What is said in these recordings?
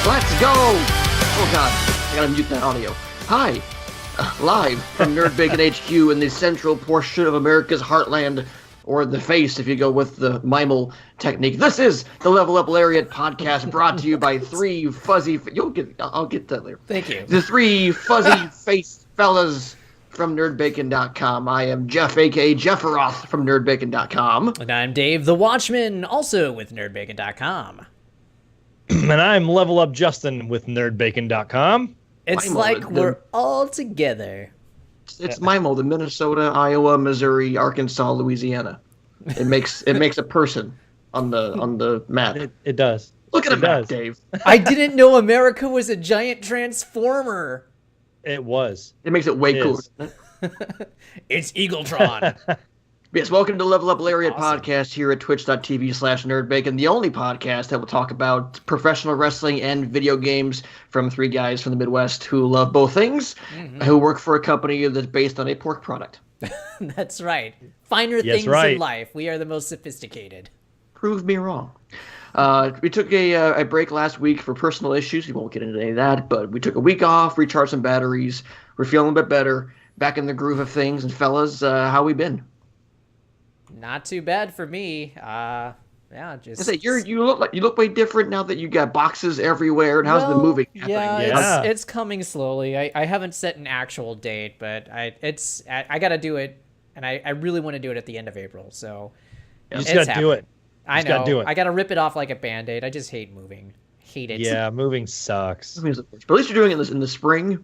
Let's go! Oh god, I gotta mute that audio. Hi, live from Nerd Bacon HQ in the central portion of America's heartland, or the face if you go with the Mimel technique. This is the Level Up Lariat podcast, brought to you by three fuzzy... I'll get that later. Thank you. The three fuzzy-faced fellas from Bacon.com. I am Jeff, a.k.a. Jefferoth from Bacon.com. And I'm Dave the Watchman, also with Bacon.com. And I'm Level Up Justin with Bacon.com. It's like we're all together. It's Mimel, the Minnesota, Iowa, Missouri, Arkansas, Louisiana. It makes a person on the map. It does. Look at the map, Dave. I didn't know America was a giant transformer. It was. It makes it way cooler. It's Eagletron. Yes, welcome to Level Up Lariat Awesome. podcast here at twitch.tv/nerdbacon, the only podcast that will talk about professional wrestling and video games from three guys from the Midwest who love both things, who work for a company that's based on a pork product. That's right. Finer things in life. We are the most sophisticated. Prove me wrong. We took a break last week for personal issues. We won't get into any of that, but we took a week off, recharged some batteries. We're feeling a bit better, back in the groove of things. And fellas, how we been? Not too bad for me. Yeah, just. I say you look way different now that you got boxes everywhere. And how's the moving happening? Yeah, it's coming slowly. I haven't set an actual date, but I got to do it, and I really want to do it at the end of April. So you just got to do it. I know. I got to rip it off like a Band-Aid. I just hate moving. Hate it. Yeah, moving sucks. But at least you're doing it in the spring,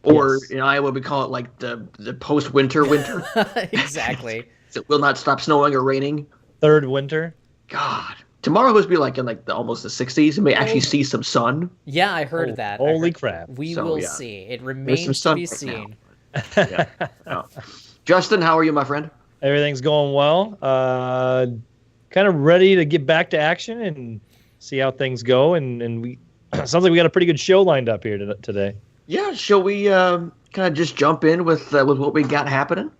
or in Iowa we call it like the post-winter winter. Exactly. So it will not stop snowing or raining. Third winter. God. Tomorrow will be like in almost the 60s. We may actually see some sun. Yeah, I heard that. Holy crap. We will see. It remains to be seen. Yeah. Justin, how are you, my friend? Everything's going well. Kind of ready to get back to action and see how things go. And we sounds like we got a pretty good show lined up here today. Yeah, shall we kind of just jump in with what we got happening?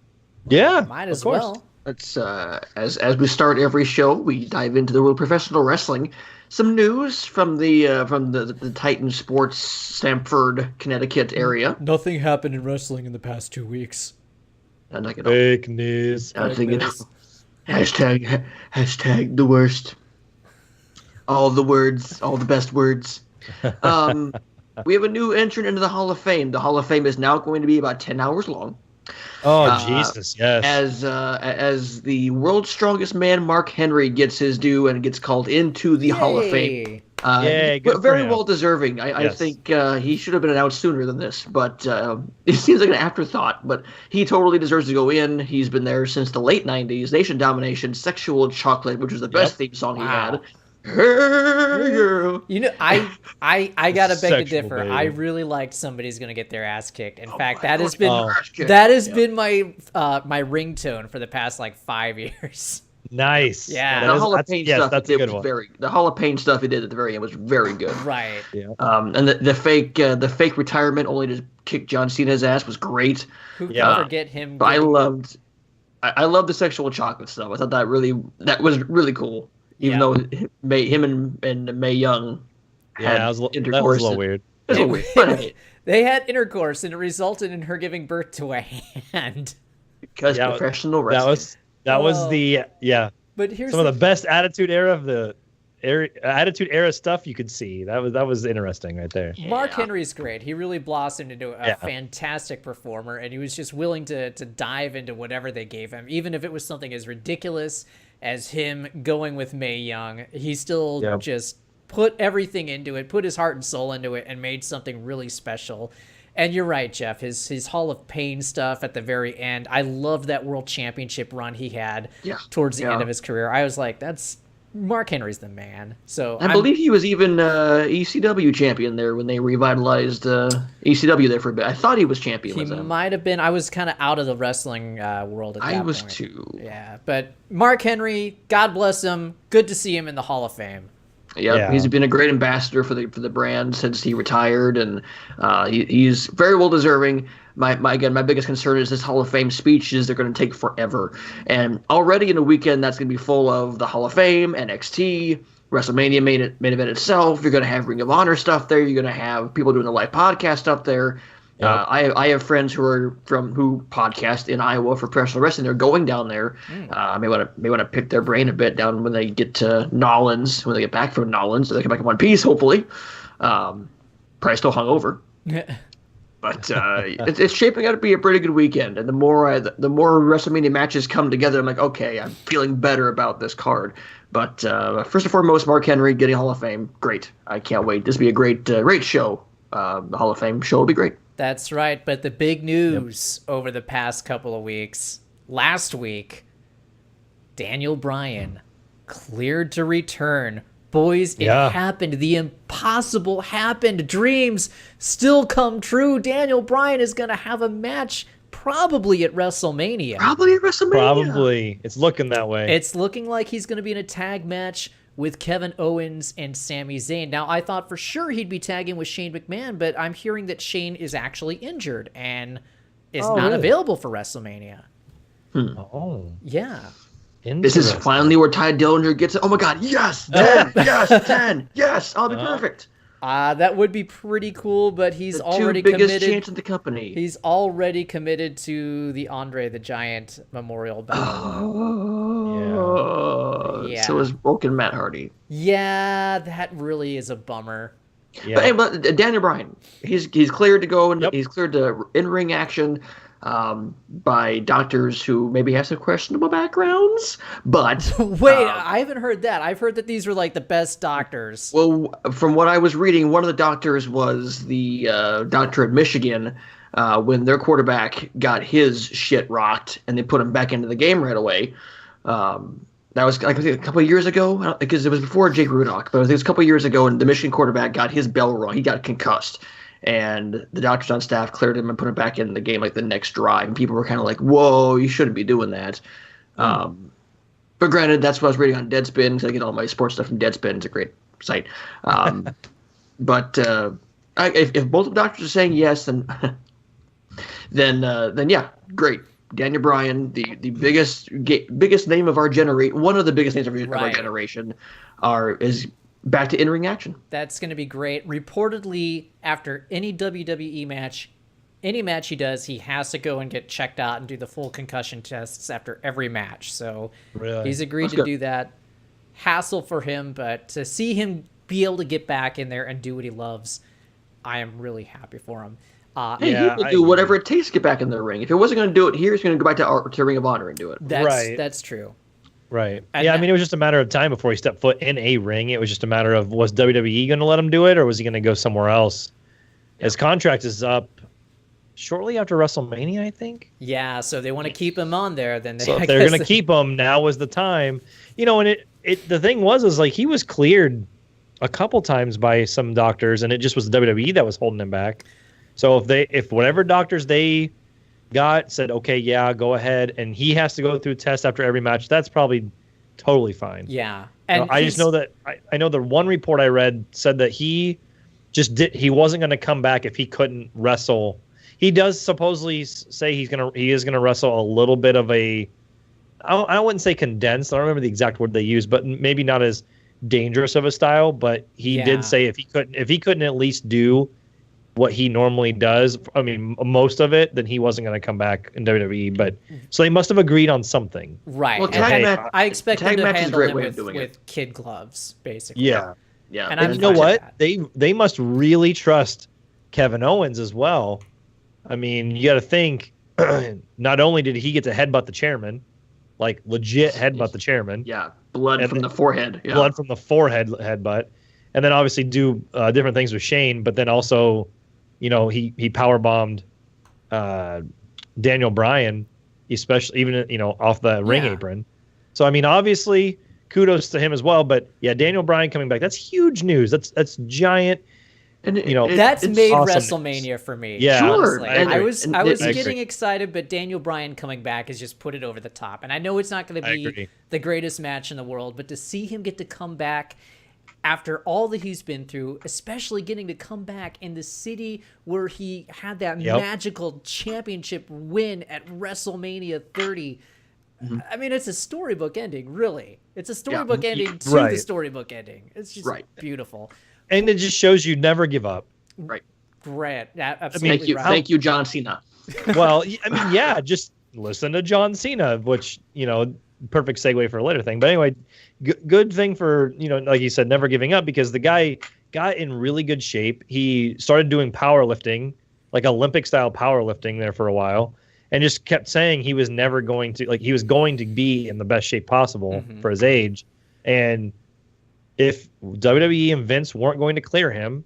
Yeah, might as well. Let's as we start every show, we dive into the world of professional wrestling. Some news from the Titan Sports Stamford, Connecticut area. Nothing happened in wrestling in the past 2 weeks. Fake news. Hashtag the worst. All the words, all the best words. We have a new entrant into the Hall of Fame. The Hall of Fame is now going to be about 10 hours long. Oh, Jesus, yes. As the world's strongest man, Mark Henry, gets his due and gets called into the Hall of Fame. Yay, good very for him. well deserving. I think he should have been announced sooner than this, but it seems like an afterthought. But he totally deserves to go in. He's been there since the late 90s. Nation Domination, Sexual Chocolate, which was the best theme song he had. Hey, girl. You know, I gotta beg to differ. Baby. I really liked Somebody's Gonna Get Their Ass Kicked. In fact, that has been my my ringtone for the past 5 years. Nice. Yeah. The Hall of Pain stuff that's he a did good was one. the Hall of Pain stuff he did at the very end was very good. Right. Yeah. And the fake retirement only to kick John Cena's ass was great. Who can forget him? But I loved the Sexual Chocolate stuff. I thought that was really cool. Even though him and Mae Young had intercourse. That was a little weird. It was a little weird. But they had intercourse, and it resulted in her giving birth to a hand. Because professional wrestling. That was the But here's some of the best Attitude Era stuff you could see. That was interesting right there. Mark Henry's great. He really blossomed into a fantastic performer, and he was just willing to dive into whatever they gave him, even if it was something as ridiculous as him going with Mae Young. He still just put everything into it, put his heart and soul into it, and made something really special. And you're right, Jeff. His Hall of Pain stuff at the very end. I loved that World Championship run he had towards the end of his career. I was like, that's Mark Henry's the man. So I believe he was even ECW champion there when they revitalized ECW there for a bit. I thought he was champion. He might have been. I was kind of out of the wrestling world at that point. I was too. Yeah, but Mark Henry, God bless him. Good to see him in the Hall of Fame. Yeah, he's been a great ambassador for the brand since he retired, and he's very well deserving. My biggest concern is this Hall of Fame speeches. They're going to take forever, and already in a weekend that's going to be full of the Hall of Fame, NXT, WrestleMania main event itself. You're going to have Ring of Honor stuff there. You're going to have people doing the live podcast up there. Yep. I have friends who podcast in Iowa for professional wrestling. They're going down there. May want to pick their brain a bit down when they get to Nolans, when they get back from Nolans, so they come back in one piece, hopefully. Probably still hungover. But it's shaping out to be a pretty good weekend. And the more WrestleMania matches come together, I'm like, okay, I'm feeling better about this card. But first and foremost, Mark Henry getting Hall of Fame, great. I can't wait. This will be a great show. The Hall of Fame show will be great. That's right. But the big news over the past couple of weeks, last week, Daniel Bryan cleared to return. Boys, it happened. The impossible happened. Dreams still come true. Daniel Bryan is going to have a match probably at WrestleMania. Probably. It's looking that way. It's looking like he's going to be in a tag match with Kevin Owens and Sami Zayn. Now, I thought for sure he'd be tagging with Shane McMahon, but I'm hearing that Shane is actually injured and is not available for WrestleMania. Oh. Yeah. This is finally where Ty Dillinger gets it. Oh my God, yes, 10, yes, 10, yes, I'll be perfect. That would be pretty cool, but he's already committed. Biggest chance in the company. He's already committed to the Andre the Giant Memorial Battle. Yeah. So is broken Matt Hardy. Yeah, that really is a bummer. Yeah. But Daniel Bryan, he's cleared to go, and he's cleared to in-ring action. By doctors who maybe have some questionable backgrounds, but wait, I haven't heard that. I've heard that these were like the best doctors. Well, from what I was reading, one of the doctors was the doctor at Michigan when their quarterback got his shit rocked, and they put him back into the game right away. That was like a couple of years ago, because it was before Jake Rudock, but it was a couple of years ago, and the Michigan quarterback got his bell rung. He got concussed. And the doctors on staff cleared him and put him back in the game like the next drive. And people were kind of like, whoa, you shouldn't be doing that. But granted, that's what I was reading on Deadspin, because I get all my sports stuff from Deadspin. It's a great site. But if both the doctors are saying yes, then yeah, great. Daniel Bryan, the biggest name of our generation, one of the biggest names of our generation, is back to in-ring action. That's going to be great. Reportedly, after any WWE match, any match he does, he has to go and get checked out and do the full concussion tests after every match. So he's agreed to do that. Hassle for him, but to see him be able to get back in there and do what he loves, I am really happy for him. He will do whatever it takes to get back in the ring. If he wasn't going to do it here, he's going to go back to Ring of Honor and do it. That's true. Right. And I mean, it was just a matter of time before he stepped foot in a ring. It was just a matter of, was WWE going to let him do it, or was he going to go somewhere else? His contract is up shortly after WrestleMania, I think. Yeah, so they want to keep him on there. Then if they're going to keep him, now is the time. You know, and the thing was like he was cleared a couple times by some doctors, and it just was the WWE that was holding him back. So if whatever doctors they got said, okay, yeah, go ahead, and he has to go through tests after every match, that's probably totally fine. Yeah. And I just know that I know the one report I read said that he wasn't going to come back if he couldn't wrestle. He does supposedly say he is gonna wrestle a little bit of I wouldn't say condensed. I don't remember the exact word they used, but maybe not as dangerous of a style. But he did say if he couldn't at least do what he normally does, I mean, most of it, then he wasn't going to come back in WWE. But so they must have agreed on something, right? Well, I expect them to handle him with kid gloves, basically. Yeah. And you know what? They must really trust Kevin Owens as well. I mean, you got to think. Not only did he get to headbutt the chairman, like legit headbutt the chairman. Yeah, blood from the forehead. Yeah. Blood from the forehead headbutt, and then obviously do different things with Shane, but then also, you know, he power bombed Daniel Bryan, especially even off the ring apron. So I mean, obviously, kudos to him as well. But yeah, Daniel Bryan coming back, that's huge news. That's giant. And that's made awesome WrestleMania for me. Yeah, sure. I was getting excited, but Daniel Bryan coming back has just put it over the top. And I know it's not going to be the greatest match in the world, but to see him get to come back after all that he's been through, especially getting to come back in the city where he had that magical championship win at WrestleMania 30, I mean, it's a storybook ending, really. It's a storybook ending to Right. the storybook ending. It's just beautiful. And it just shows you never give up. Right. Great. Absolutely Thank you. right. Thank you, John Cena. Well, I mean, yeah, just listen to John Cena, which, perfect segue for a later thing. But anyway, good thing for, like you said, never giving up, because the guy got in really good shape. He started doing powerlifting, like Olympic style powerlifting there for a while, and just kept saying he was never going to, he was going to be in the best shape possible for his age. And if WWE and Vince weren't going to clear him,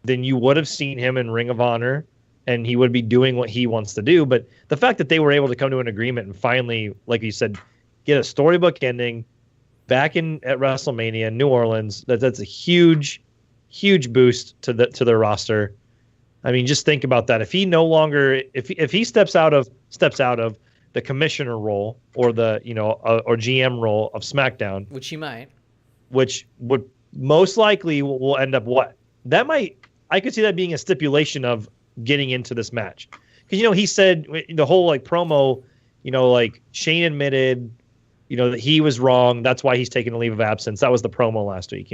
then you would have seen him in Ring of Honor, and he would be doing what he wants to do. But the fact that they were able to come to an agreement and finally, like you said, get a storybook ending back at WrestleMania in New Orleans, that's a huge boost to their roster. I mean, just think about that. If he no longer, if he steps out of the commissioner role or the or GM role of SmackDown, which he might, which would most likely will end up what that might. I could see that being a stipulation of getting into this match, because he said the whole promo, Shane admitted, that he was wrong. That's why he's taking a leave of absence. That was the promo last week.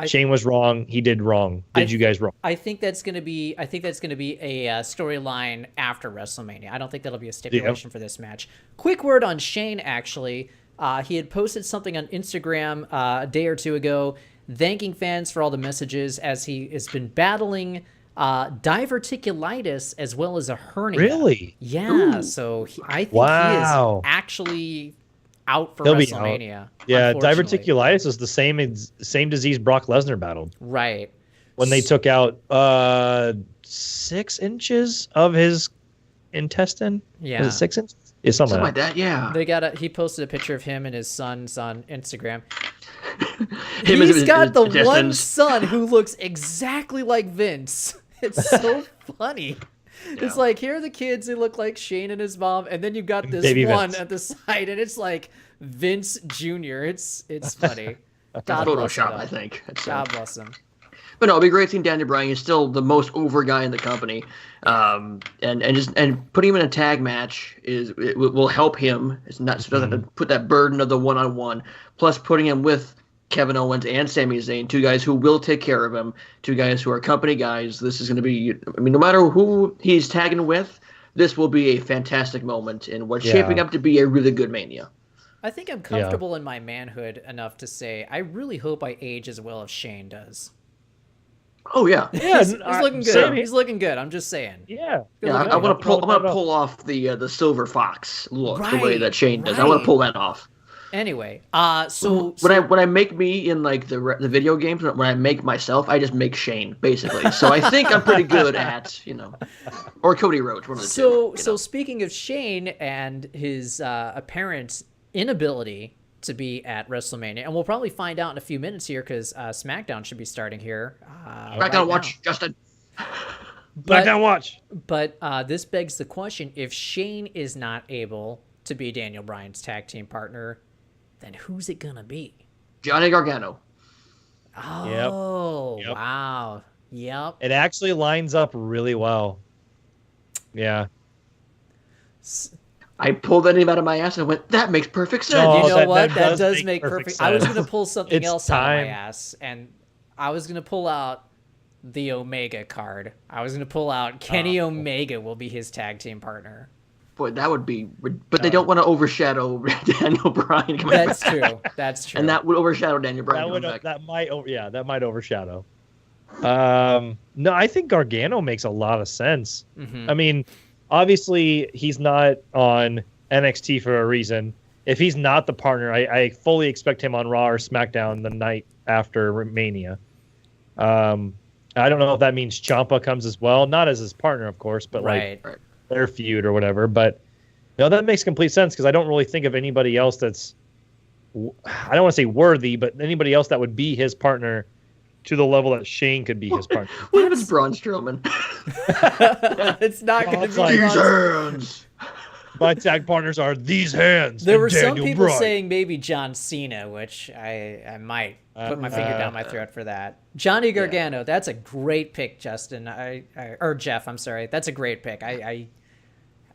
Shane was wrong. He did wrong. You guys wrong? I think that's going to be. I think that's going to be a storyline after WrestleMania. I don't think that'll be a stipulation for this match. Quick word on Shane. Actually, he had posted something on Instagram a day or two ago, thanking fans for all the messages as he has been battling diverticulitis as well as a hernia. Really? Yeah. Ooh. So I think he is actually out for WrestleMania. Yeah, diverticulitis is the same disease Brock Lesnar battled. Right. When they took out 6 inches of his intestine. Yeah. Was it 6 inches? It's something like that. Yeah. He posted a picture of him and his sons on Instagram. He's got the one son who looks exactly like Vince. It's so funny. Yeah. It's like, here are the kids who look like Shane and his mom, and then you've got this Baby one Vince at the side, and it's like Vince Jr. It's funny. God Photoshop, I think. God bless him. But no, it'd be great seeing Daniel Bryan. He's still the most over guy in the company, and putting him in a tag match will help him. It's not so doesn't have to put that burden of the 1-on-1. Plus, putting him with Kevin Owens and Sami Zayn, 2 guys who will take care of him, 2 guys who are company guys. This is going to be, I mean, no matter who he's tagging with, this will be a fantastic moment in what's shaping up to be a really good Mania. I think I'm comfortable in my manhood enough to say I really hope I age as well as Shane does. Oh yeah, he's looking good. He's looking good. I'm just saying. Yeah, I want to pull off the silver fox look the way that Shane does. I want to pull that off. Anyway, so when I make me in like the video games, when I make myself, I just make Shane basically. So I think I'm pretty good at or Cody Rhodes. One of the two. So speaking of Shane and his apparent inability to be at WrestleMania, and we'll probably find out in a few minutes here because SmackDown should be starting here. SmackDown watch, Justin. SmackDown watch. But this begs the question: if Shane is not able to be Daniel Bryan's tag team partner, then who's it gonna be? Johnny Gargano. Oh, yep. Wow. Yep. It actually lines up really well. Yeah. I pulled that name out of my ass and went, that makes perfect sense. You know what? That does make perfect sense. I was going to pull something else out of my ass, and I was going to pull out the Omega card. I was going to pull out Kenny Omega will be his tag team partner. Boy, that would be... But they don't want to overshadow Daniel Bryan. That's true. That's true. And that would overshadow Daniel Bryan. That might overshadow. No, I think Gargano makes a lot of sense. Mm-hmm. I mean, obviously, he's not on NXT for a reason. If he's not the partner, I fully expect him on Raw or SmackDown the night after Mania. I don't know if that means Ciampa comes as well. Not as his partner, of course, but like their feud or whatever. But that makes complete sense because I don't really think of anybody else that's, I don't want to say worthy, but anybody else that would be his partner to the level that Shane could be his partner. What if it's Braun Strowman? It's not going to be these hands. My tag partners are these hands. There were some people saying maybe John Cena, which I might put my finger down my throat for that. Johnny Gargano, that's a great pick, Justin. Or Jeff, I'm sorry. That's a great pick.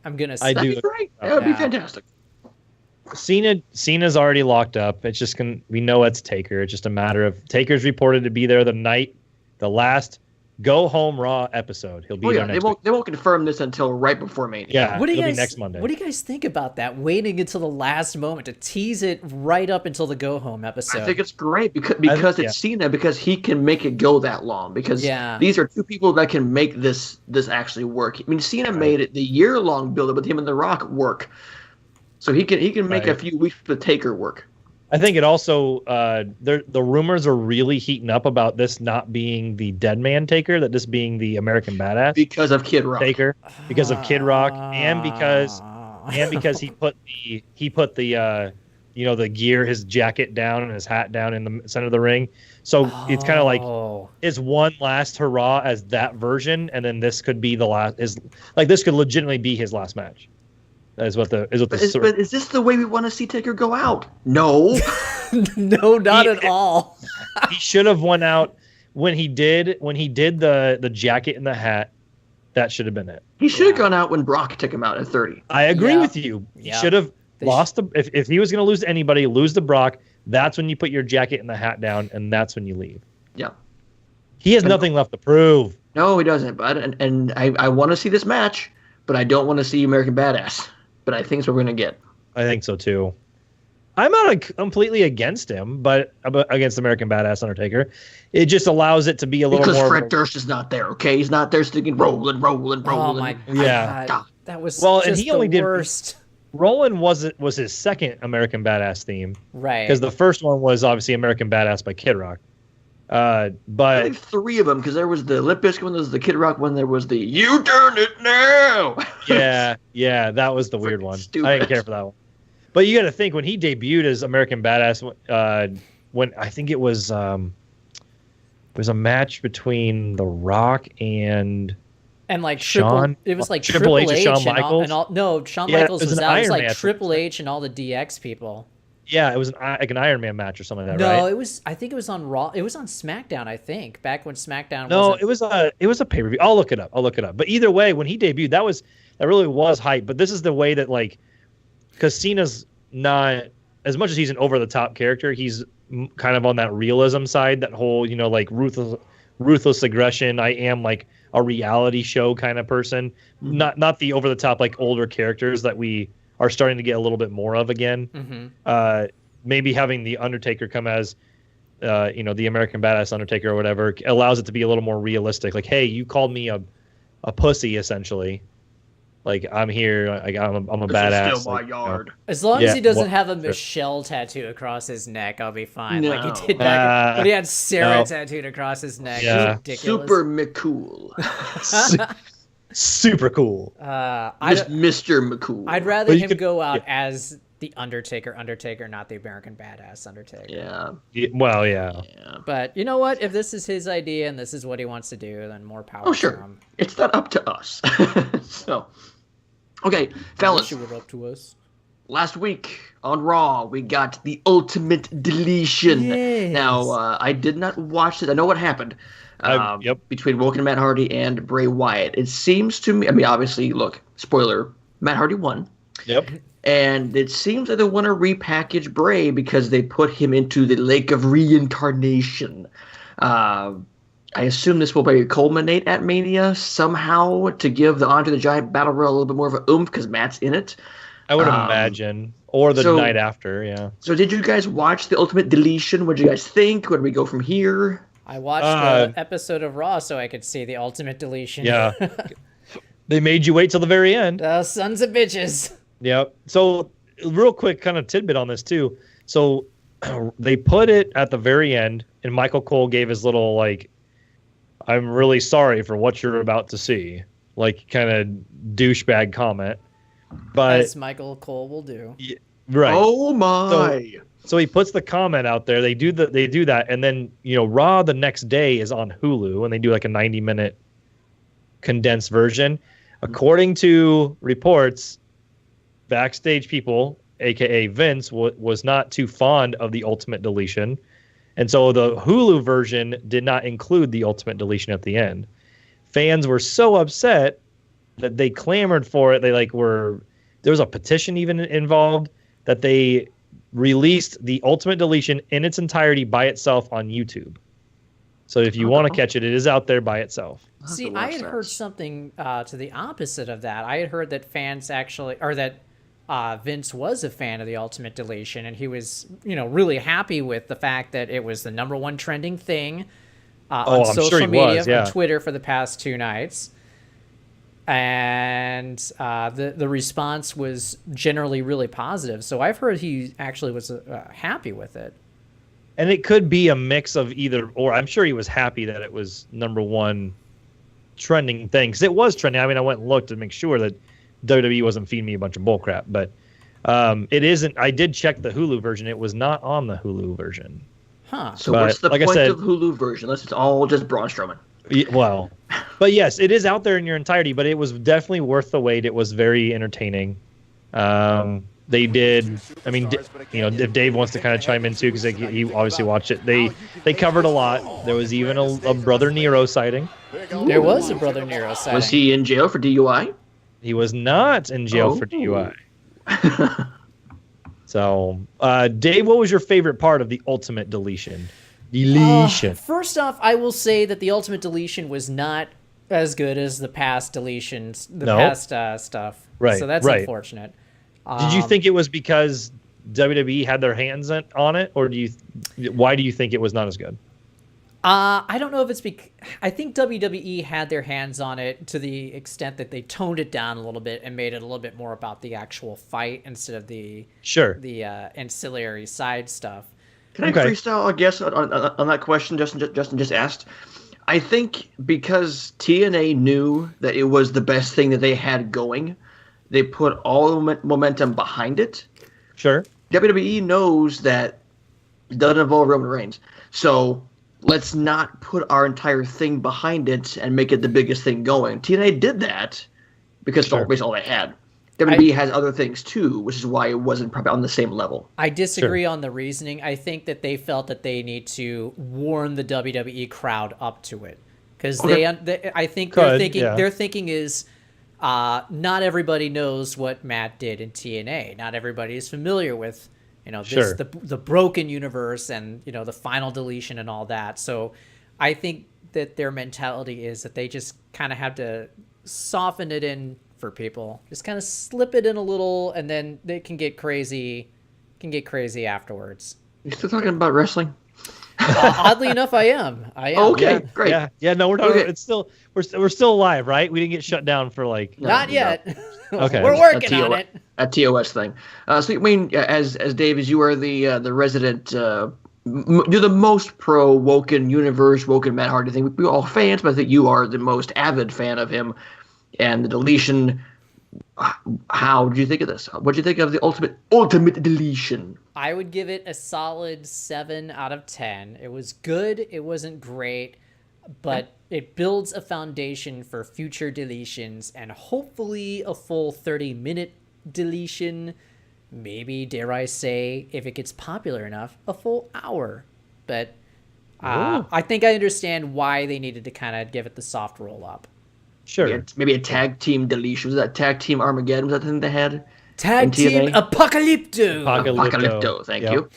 I'm gonna say that'd be great. That would be fantastic. Cena's already locked up. It's just we know it's Taker. It's just a matter of Taker's reported to be there the last Go Home Raw episode. He'll be there next week. They won't confirm this until right before Mania. Yeah, it'll be next Monday. What do you guys think about that? Waiting until the last moment to tease it right up until the Go Home episode. I think it's great because it's Cena, because he can make it go that long. Because these are two people that can make this actually work. I mean, Cena made it the year-long build-up with him and The Rock work, so he can make a few weeks with Taker work. I think it also the rumors are really heating up about this not being the Dead Man Taker, that this being the American Badass because of Kid Rock Taker, because of Kid Rock, and because he put the the gear, his jacket down and his hat down in the center of the ring. So it's kind of like his one last hurrah as that version, and then this could be the last. This could legitimately be his last match. But is this the way we want to see Taker go out? No. No, not at all. He should have won out when he did the jacket and the hat. That should have been it. He should have gone out when Brock took him out at 30. I agree with you. He should have lost if he was going to lose to anybody, lose to Brock. That's when you put your jacket and the hat down, and that's when you leave. Yeah. He has nothing left to prove. No, he doesn't. But and I want to see this match, but I don't want to see American Badass. But I think it's what we're going to get. I think so, too. I'm not completely against him, but against American Badass Undertaker. It just allows it to be a little more... Because Fred Durst is not there, okay? He's not there sticking rolling. Oh, my God. That was and he only did worst. Rollin' was his second American Badass theme. Right. Because the first one was obviously American Badass by Kid Rock. But I think three of them, because there was the Limp Bizkit one, there was the Kid Rock one, there was the You Turn It Now. yeah, that was the weird one. Stupid. I didn't care for that one. But you got to think, when he debuted as American Badass, when I think it was a match between The Rock and like Shawn. It was like Triple H and Shawn Michaels. Shawn Michaels was out. It was like match. Triple H and all the DX people. Yeah, it was like an Iron Man match or something like that, right? No, it was. I think it was on Raw. It was on SmackDown. I think back when SmackDown. No, it was a pay per view. I'll look it up. But either way, when he debuted, that really was hype. But this is the way that, like, because Cena's not, as much as he's an over the top character, he's kind of on that realism side. That whole like ruthless aggression. I am like a reality show kind of person. Mm-hmm. Not the over the top like older characters that we are starting to get a little bit more of again. Mm-hmm. Maybe having the Undertaker come as, the American Badass Undertaker or whatever, allows it to be a little more realistic. Like, hey, you called me a pussy, essentially. Like, I'm here. Like, I'm a badass. Is still my yard. As long as he doesn't have a Michelle tattoo across his neck, I'll be fine. No. Like he did back when he had Sarah tattooed across his neck. Yeah. Ridiculous. Super McCool. Super cool. Mr. McCool. I'd rather him go out as the Undertaker, not the American Badass Undertaker. Yeah. Well, yeah. But you know what? If this is his idea and this is what he wants to do, then more power to him. Sure. It's not up to us. So, okay, fellas. It was up to us. Last week on Raw, we got the Ultimate Deletion. Yes. Now, I did not watch it. I know what happened. Between Woken and Matt Hardy and Bray Wyatt. It seems to me, I mean, obviously, look, spoiler, Matt Hardy won. Yep. And it seems like they want to repackage Bray because they put him into the Lake of Reincarnation. I assume this will maybe culminate at Mania somehow to give the Andre the Giant Battle Royal a little bit more of a oomph because Matt's in it. I would imagine. Or the night after, yeah. So did you guys watch the Ultimate Deletion? What did you guys think? Where do we go from here? I watched the episode of Raw so I could see the Ultimate Deletion. Yeah. They made you wait till the very end. Sons of bitches. Yep. So real quick kind of tidbit on this too. So they put it at the very end and Michael Cole gave his little like, I'm really sorry for what you're about to see. Like kind of douchebag comment. But as Michael Cole will do. Right. Oh my. So he puts the comment out there. They do that, and then Raw the next day is on Hulu, and they do like a 90-minute condensed version. According to reports, backstage people, aka Vince, was not too fond of the Ultimate Deletion, and so the Hulu version did not include the Ultimate Deletion at the end. Fans were so upset that they clamored for it. They there was a petition even involved that they released the Ultimate Deletion in its entirety by itself on YouTube. So if you want to catch it, it is out there by itself. See, I had heard something to the opposite of that. I had heard that fans actually, or that Vince was a fan of the Ultimate Deletion, and he was, really happy with the fact that it was the #1 trending thing on social media, on Twitter for the past 2 nights. And the response was generally really positive. So I've heard he actually was happy with it. And it could be a mix of either or. I'm sure he was happy that it was #1 trending thing, because it was trending. I mean, I went and looked to make sure that WWE wasn't feeding me a bunch of bullcrap. But it isn't. I did check the Hulu version. It was not on the Hulu version. Huh. So what's the point of Hulu version? Unless it's all just Braun Strowman. Well, but yes, it is out there in your entirety, but it was definitely worth the wait. It was very entertaining. They did, I mean, if Dave wants to kind of chime in too, because he obviously watched it, they covered a lot. There was even a Brother Nero sighting. There was a Brother Nero sighting. Was he in jail for DUI? He was not in jail for DUI. So, Dave, what was your favorite part of the Ultimate Deletion? First off, I will say that the Ultimate Deletion was not as good as the past deletions, past stuff. Right. So that's unfortunate. Did you think it was because WWE had their hands on it, or why do you think it was not as good? I don't know if it's because I think WWE had their hands on it to the extent that they toned it down a little bit and made it a little bit more about the actual fight instead of the ancillary side stuff. Can I freestyle a guess on that question Justin just asked? I think because TNA knew that it was the best thing that they had going, they put all the momentum behind it. Sure. WWE knows that it doesn't involve Roman Reigns. So let's not put our entire thing behind it and make it the biggest thing going. TNA did that because it's basically all they had. WWE has other things too, which is why it wasn't probably on the same level. I disagree on the reasoning. I think that they felt that they need to warm the WWE crowd up to it, because I think their thinking is not everybody knows what Matt did in TNA. Not everybody is familiar with the broken universe and the final deletion and all that. So I think that their mentality is that they just kind of have to soften it in for people, just kind of slip it in a little, and then they can get crazy afterwards. You still talking about wrestling? Oddly enough, I am. Okay, great. Yeah. No, we're talking. It's still we're still alive, right? We didn't get shut down for not yet. Okay, we're working on it. A TOS thing. So I mean, as Dave, as you are the resident, you're the most pro Woken universe, Woken Matt Hardy thing. We're all fans, but I think you are the most avid fan of him. And the deletion, how did you think of this? What did you think of the ultimate deletion? I would give it a solid 7 out of 10. It was good. It wasn't great, but it builds a foundation for future deletions and hopefully a full 30-minute deletion. Maybe, dare I say, if it gets popular enough, a full hour. But I think I understand why they needed to kind of give it the soft roll up. Sure. Maybe a tag team deletion. Was that tag team Armageddon? Was that the thing they had? Tag team Apocalypto. Thank you.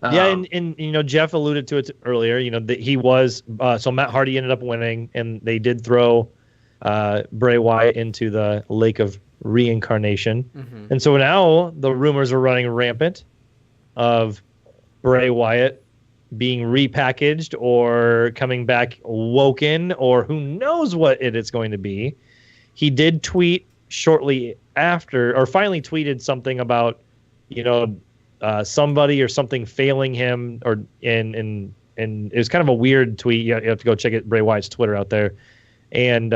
And Jeff alluded to it earlier. That he was so Matt Hardy ended up winning, and they did throw Bray Wyatt into the lake of reincarnation, and so now the rumors are running rampant of Bray Wyatt being repackaged or coming back woken, or who knows what it's going to be. He did tweet shortly after, or finally tweeted something about, somebody or something failing him, and it was kind of a weird tweet. You have to go check it, Bray Wyatt's Twitter out there. And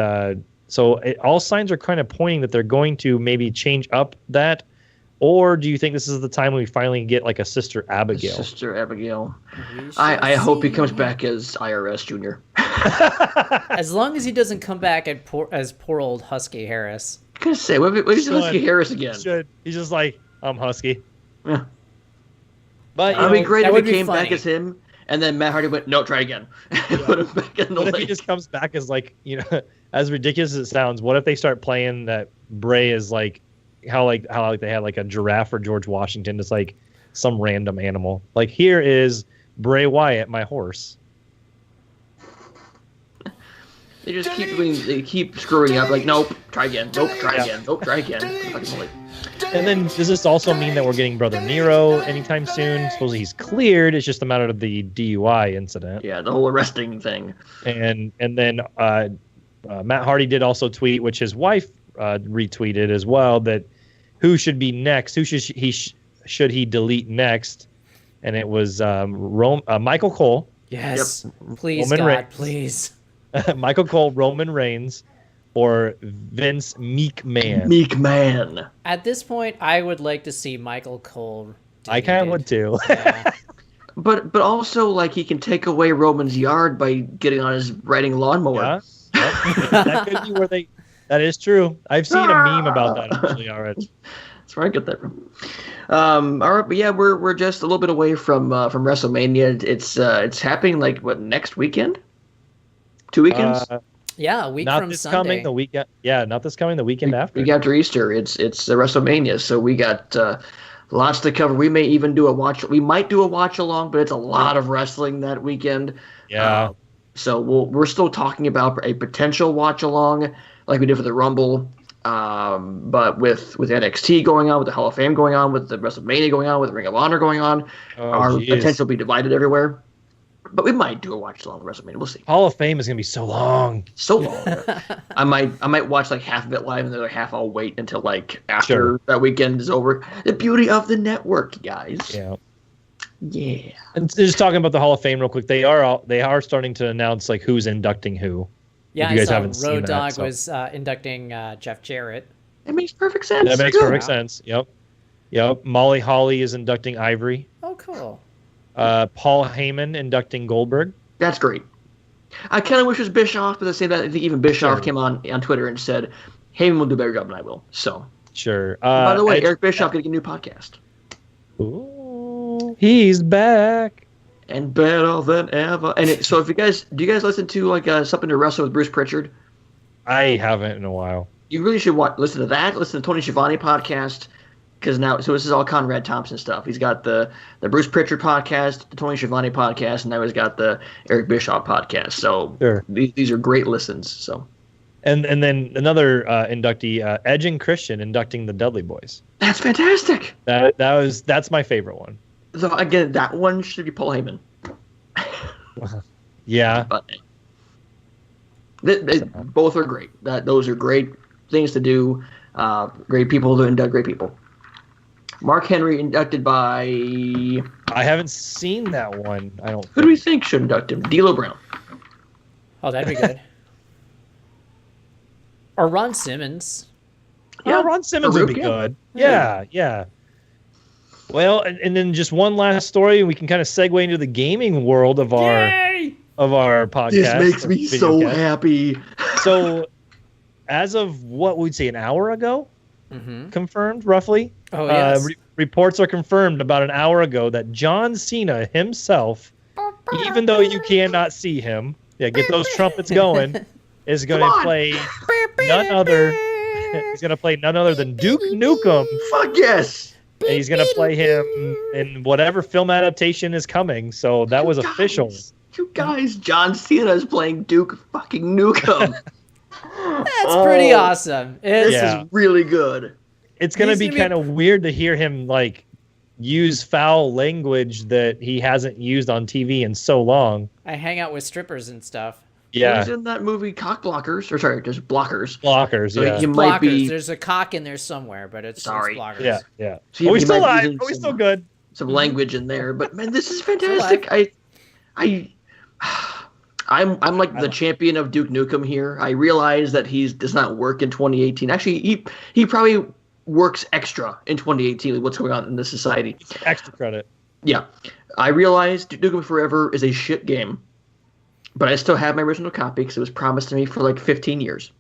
so all signs are kind of pointing that they're going to maybe change up that. Or do you think this is the time we finally get like a Sister Abigail? Sister Abigail. I hope he comes back as IRS Jr. As long as he doesn't come back as poor old Husky Harris. I was going to say, what is Husky Harris again? He's just like, I'm Husky. Yeah. But it would be great if he came back as him, and then Matt Hardy went, no, try again. Put him back in the lake. If he just comes back as as ridiculous as it sounds, what if they start playing that Bray is like how they had like a giraffe for George Washington. It's like some random animal. Like, here is Bray Wyatt, my horse. They just keep screwing up. Like, nope, try again. Nope, try again. Nope, try again. And then does this also mean that we're getting Brother Nero anytime soon? Supposedly he's cleared. It's just a matter of the DUI incident. Yeah, the whole arresting thing. And then Matt Hardy did also tweet, which his wife retweeted as well, that who should be next? Who should he delete next? And it was Michael Cole. Yes, please, Roman God, Reigns. please. Michael Cole, Roman Reigns, or Vince McMahon. McMahon. At this point, I would like to see Michael Cole. I kind of would too. Yeah. But also, like, he can take away Roman's yard by getting on his riding lawnmower. Yeah. Yep. That could be where they. That is true. I've seen a meme about that actually already. That's where I get that from. All right, but yeah, we're just a little bit away from WrestleMania. It's happening like what, next weekend? 2 weekends? Yeah, a week not from this Sunday. Coming the weekend. Yeah, not this coming. The weekend after. Week after Easter. It's WrestleMania, so we got lots to cover. We may even do a watch. We might do a watch along, but it's a lot of wrestling that weekend. Yeah. So we're still talking about a potential watch along, like we did for the Rumble. But with NXT going on, with the Hall of Fame going on, with the WrestleMania going on, with Ring of Honor going on, our potential will be divided everywhere. But we might do a watch along with WrestleMania. We'll see. Hall of Fame is gonna be so long. So long. I might watch like half of it live, and the other half I'll wait until like after that weekend is over. The beauty of the network, guys. Yeah. Yeah. And just talking about the Hall of Fame real quick, they are starting to announce like who's inducting who. Yeah, you guys I saw haven't seen Road Dogg that, so. was inducting Jeff Jarrett. It makes perfect sense. That makes perfect sense. Yep. Molly Holly is inducting Ivory. Oh, cool. Paul Heyman inducting Goldberg. That's great. I kind of wish it was Bischoff, but at the same time, I think even Bischoff came on Twitter and said, Heyman will do a better job than I will. So. Sure. By the way, Eric Bischoff getting a new podcast. Ooh, he's back. And better than ever. And so, do you guys listen to like Something to Wrestle with Bruce Pritchard? I haven't in a while. You really should listen to that. Listen to Tony Schiavone podcast, because this is all Conrad Thompson stuff. He's got the Bruce Pritchard podcast, the Tony Schiavone podcast, and now he's got the Eric Bischoff podcast. So sure. These are great listens. So. And then another inductee, Edge and Christian inducting the Dudley Boys. That's fantastic. That's my favorite one. So again, that one should be Paul Heyman. Yeah. But both are great. Those are great things to do. Great people to induct great people. Mark Henry inducted by. I haven't seen that one. I don't. Who do we think should induct him? D'Lo Brown. Oh, that'd be good. Or Ron Simmons. Yeah, Ron Simmons would be good. Yeah. Well, and then just one last story, and we can kind of segue into the gaming world of our podcast. This makes me so happy. So, as of what we'd say an hour ago, confirmed roughly. Oh yes. Reports are confirmed about an hour ago that John Cena himself, even though you cannot see him, get those trumpets going, is going to play none other. He's going to play none other than Duke Nukem. Fuck yes. And he's going to play him in whatever film adaptation is coming. So that was official. You guys, John Cena is playing Duke fucking Nukem. That's pretty awesome. This is really good. It's going to be kind of weird to hear him like use foul language that he hasn't used on TV in so long. I hang out with strippers and stuff. Yeah. He's in that movie Cock Blockers. Or sorry, just Blockers. Blockers, so yeah. He might be... There's a cock in there somewhere, but it's Blockers. Yeah. So are we still live? Are we still good? Some language in there. But man, this is fantastic. I'm like the champion of Duke Nukem here. I realize that he does not work in 2018. Actually, he probably works extra in 2018 with what's going on in the society. Extra credit. Yeah. I realize Duke Nukem Forever is a shit game. But I still have my original copy because it was promised to me for like 15 years.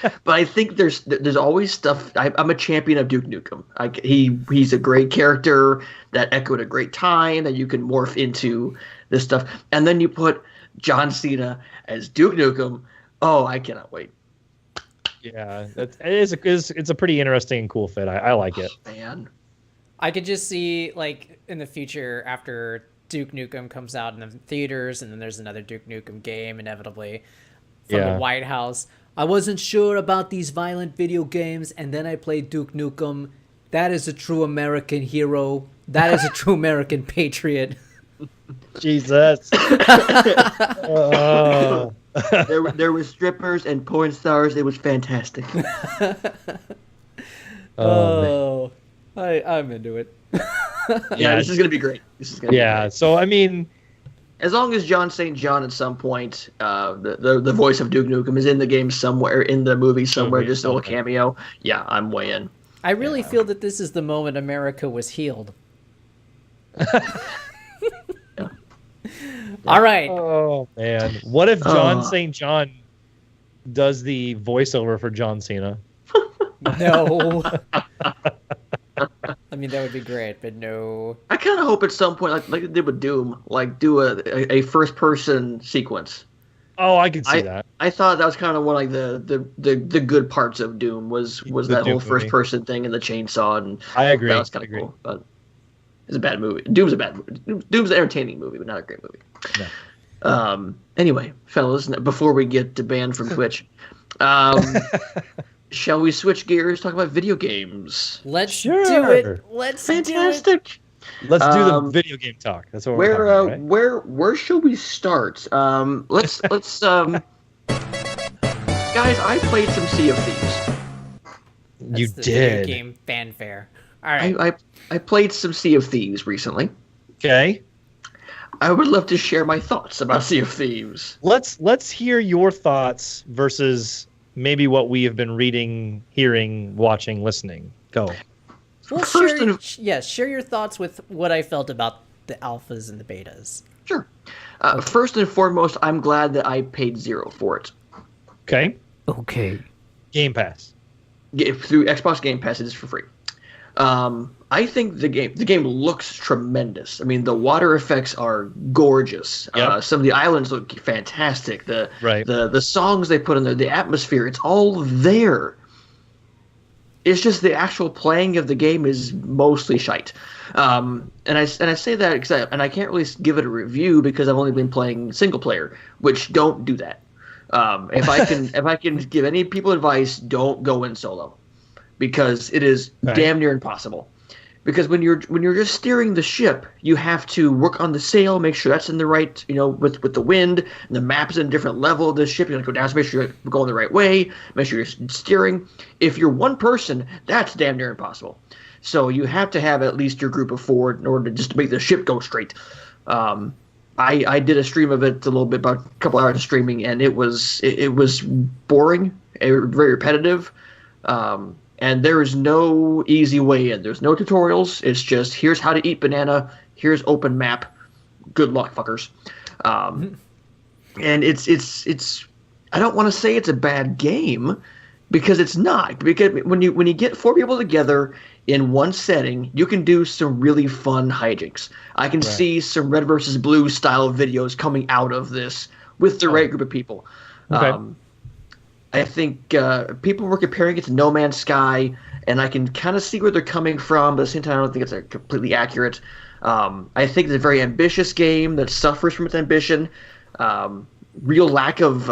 But I think there's always stuff. I'm a champion of Duke Nukem. He's a great character that echoed a great time that you can morph into this stuff. And then you put John Cena as Duke Nukem. Oh, I cannot wait. Yeah, it's a pretty interesting and cool fit. I like it. Man. I could just see, like, in the future after Duke Nukem comes out in the theaters, and then there's another Duke Nukem game inevitably from the White House. I wasn't sure about these violent video games, and then I played Duke Nukem. That is a true American hero. That is a true American patriot. Jesus. There were strippers and porn stars. It was fantastic. Oh, I'm into it. Yeah, this is gonna be great. This is gonna be great. So I mean, as long as John St. John at some point, the voice of Duke Nukem is in the game somewhere, in the movie somewhere, just a little cameo. Yeah, I'm way in. I really feel that this is the moment America was healed. Yeah. All right. Oh man, what if John St. John does the voiceover for John Cena? No. I mean, that would be great, but no. I kind of hope at some point, like they did with Doom, like do a first-person sequence. Oh, I can see that. I thought that was kind of one of the good parts of Doom was that whole first-person thing and the chainsaw, and I agree. That was kind of cool, but it's a bad movie. Doom's a bad movie. Doom's an entertaining movie, but not a great movie. No. Anyway, fellas, before we get banned from Twitch, shall we switch gears? Talk about video games. Let's do it. Let's Fantastic. do it. Let's do the video game talk. That's what we're talking about, right? Where should we start? Let's guys, I played some Sea of Thieves. You That's the did. video game fanfare. All right. I played some Sea of Thieves recently. Okay. I would love to share my thoughts about Sea of Thieves. Let's hear your thoughts versus maybe what we have been reading, hearing, watching, listening. Go. Well, share your thoughts with what I felt about the alphas and the betas. Sure. First and foremost, I'm glad that I paid $0 for it. Okay. Game Pass. Through Xbox Game Pass, it is for free. I think the game looks tremendous. I mean, the water effects are gorgeous. Yep. Some of the islands look fantastic. The songs they put in there, the atmosphere, it's all there. It's just the actual playing of the game is mostly shite. And I say that because I can't really give it a review because I've only been playing single player, which don't do that. If I can give any people advice, don't go in solo, because it is damn near impossible. Because when you're just steering the ship, you have to work on the sail, make sure that's in the right, with the wind, and the map's in a different level of the ship. You got to go down to make sure you're going the right way, make sure you're steering. If you're one person, that's damn near impossible. So you have to have at least your group of 4 in order to just make the ship go straight. I did a stream of it a little bit, about a couple hours of streaming, and it was boring, very repetitive. And there is no easy way in. There's no tutorials. It's just, here's how to eat banana. Here's open map. Good luck, fuckers. And it's. I don't want to say it's a bad game, because it's not. Because when you get 4 people together in one setting, you can do some really fun hijinks. I can see some Red versus Blue style videos coming out of this with the right group of people. Okay. I think people were comparing it to No Man's Sky, and I can kind of see where they're coming from, but at the same time, I don't think it's completely accurate. I think it's a very ambitious game that suffers from its ambition. Real lack of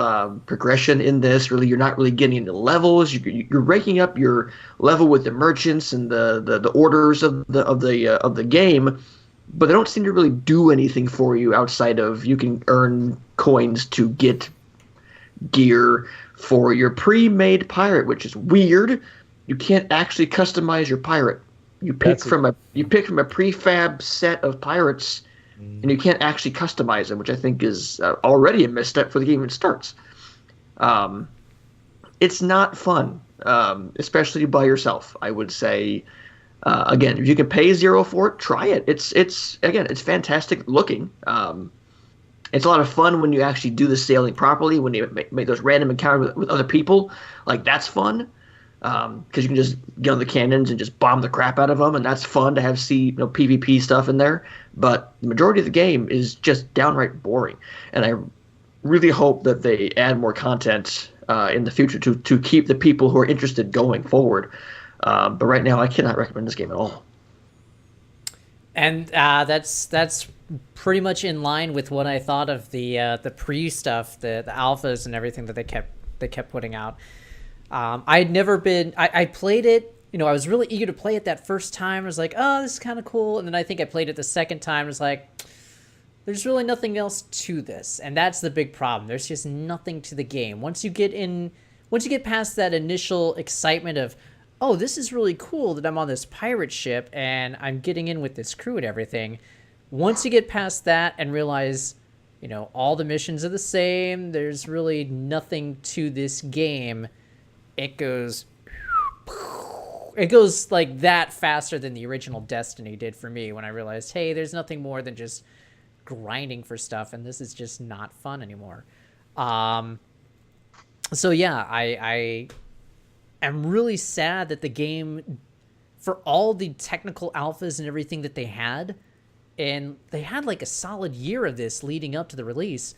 progression in this. Really, you're not really getting into levels. You're ranking up your level with the merchants and the orders of the game, but they don't seem to really do anything for you outside of you can earn coins to get gear for your pre-made pirate, which is weird. You can't actually customize your pirate. You pick from a prefab set of pirates, and you can't actually customize them, which I think is already a misstep for the game when it starts. It's not fun, especially by yourself. I would say, again, if you can pay $0 for it, try it. It's fantastic looking. It's a lot of fun when you actually do the sailing properly, when you make those random encounters with other people. Like, that's fun, because you can just get on the cannons and just bomb the crap out of them, and that's fun to have PvP stuff in there. But the majority of the game is just downright boring, and I really hope that they add more content in the future to keep the people who are interested going forward. But right now, I cannot recommend this game at all. And that's pretty much in line with what I thought of the pre stuff, the alphas and everything that they kept putting out. I'd never been. I played it. I was really eager to play it that first time. I was like, oh, this is kind of cool. And then I think I played it the second time. I was like, there's really nothing else to this. And that's the big problem. There's just nothing to the game. Once you get past that initial excitement of, oh, this is really cool that I'm on this pirate ship and I'm getting in with this crew and everything. Once you get past that and realize, all the missions are the same, there's really nothing to this game, it goes like that faster than the original Destiny did for me when I realized, hey, there's nothing more than just grinding for stuff, and this is just not fun anymore. So yeah, I am really sad that the game, for all the technical alphas and everything that they had, and they had like a solid year of this leading up to the release,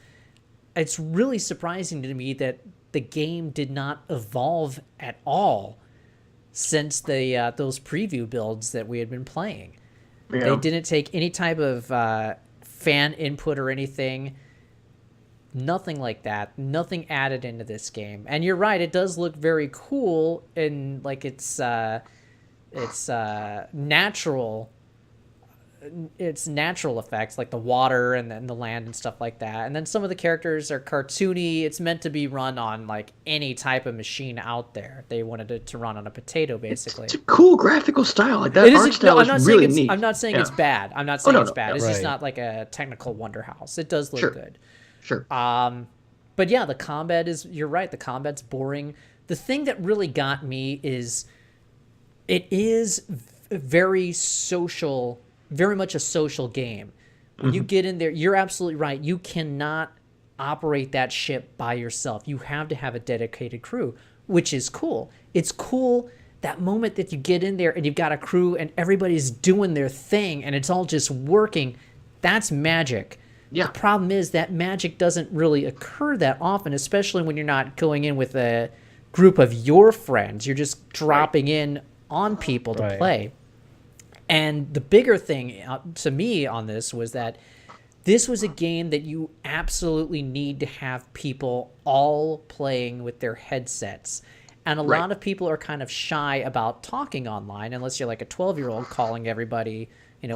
it's really surprising to me that the game did not evolve at all since those preview builds that we had been playing. Yeah. They didn't take any type of fan input or anything. Nothing like that. Nothing added into this game. And you're right, it does look very cool in like it's natural. It's natural effects like the water and then the land and stuff like that. And then some of the characters are cartoony. It's meant to be run on like any type of machine out there. They wanted it to run on a potato, basically. It's a cool graphical style. Like that art style is really neat. I'm not saying it's bad. I'm not saying it's bad. It's just not like a technical wonder house. It does look good. Sure. But yeah, the combat you're right. The combat's boring. The thing that really got me is it is very social, very much a social game. When you get in there, you're absolutely right. You cannot operate that ship by yourself. You have to have a dedicated crew, which is cool. It's cool that moment that you get in there and you've got a crew and everybody's doing their thing and it's all just working. That's magic. Yeah. The problem is that magic doesn't really occur that often, especially when you're not going in with a group of your friends. You're just dropping in on people to play. And the bigger thing to me on this was that this was a game that you absolutely need to have people all playing with their headsets. And a lot of people are kind of shy about talking online unless you're like a 12-year-old calling everybody,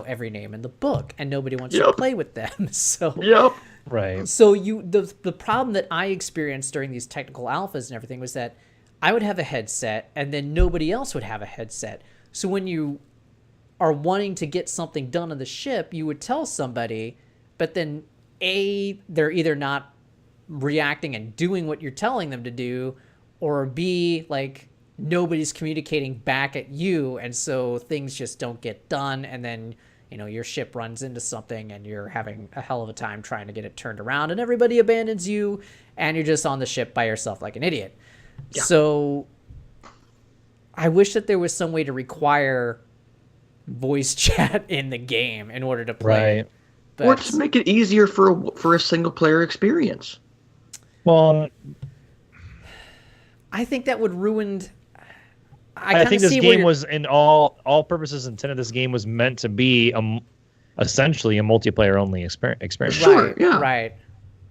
every name in the book, and nobody wants to play with them. So So the problem that I experienced during these technical alphas and everything was that I would have a headset and then nobody else would have a headset. So when you are wanting to get something done on the ship, you would tell somebody, but then they're either not reacting and doing what you're telling them to do, or B, like nobody's communicating back at you, and so things just don't get done, and then your ship runs into something and you're having a hell of a time trying to get it turned around, and everybody abandons you and you're just on the ship by yourself like an idiot. So I wish that there was some way to require voice chat in the game in order to play. But, or to make it easier for a single player experience. Well, I think that would ruin. I think this game was, in all purposes intended, this game was meant to be essentially a multiplayer only experience. Sure, right.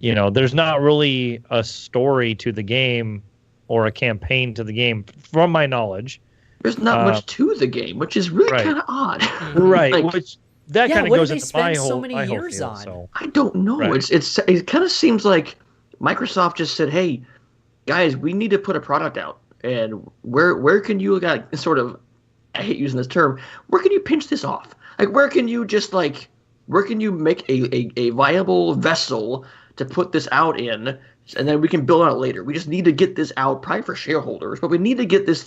There's not really a story to the game or a campaign to the game, from my knowledge. There's not much to the game, which is really kind of odd. Right, which that kind of goes into my whole so many years field, on? So. I don't know. Right. It kind of seems like Microsoft just said, "Hey, guys, we need to put a product out, and where can you sort of, I hate using this term, where can you pinch this off? Like where can you make a viable vessel to put this out in?" And then we can build on it later. We just need to get this out, probably for shareholders, but we need to get this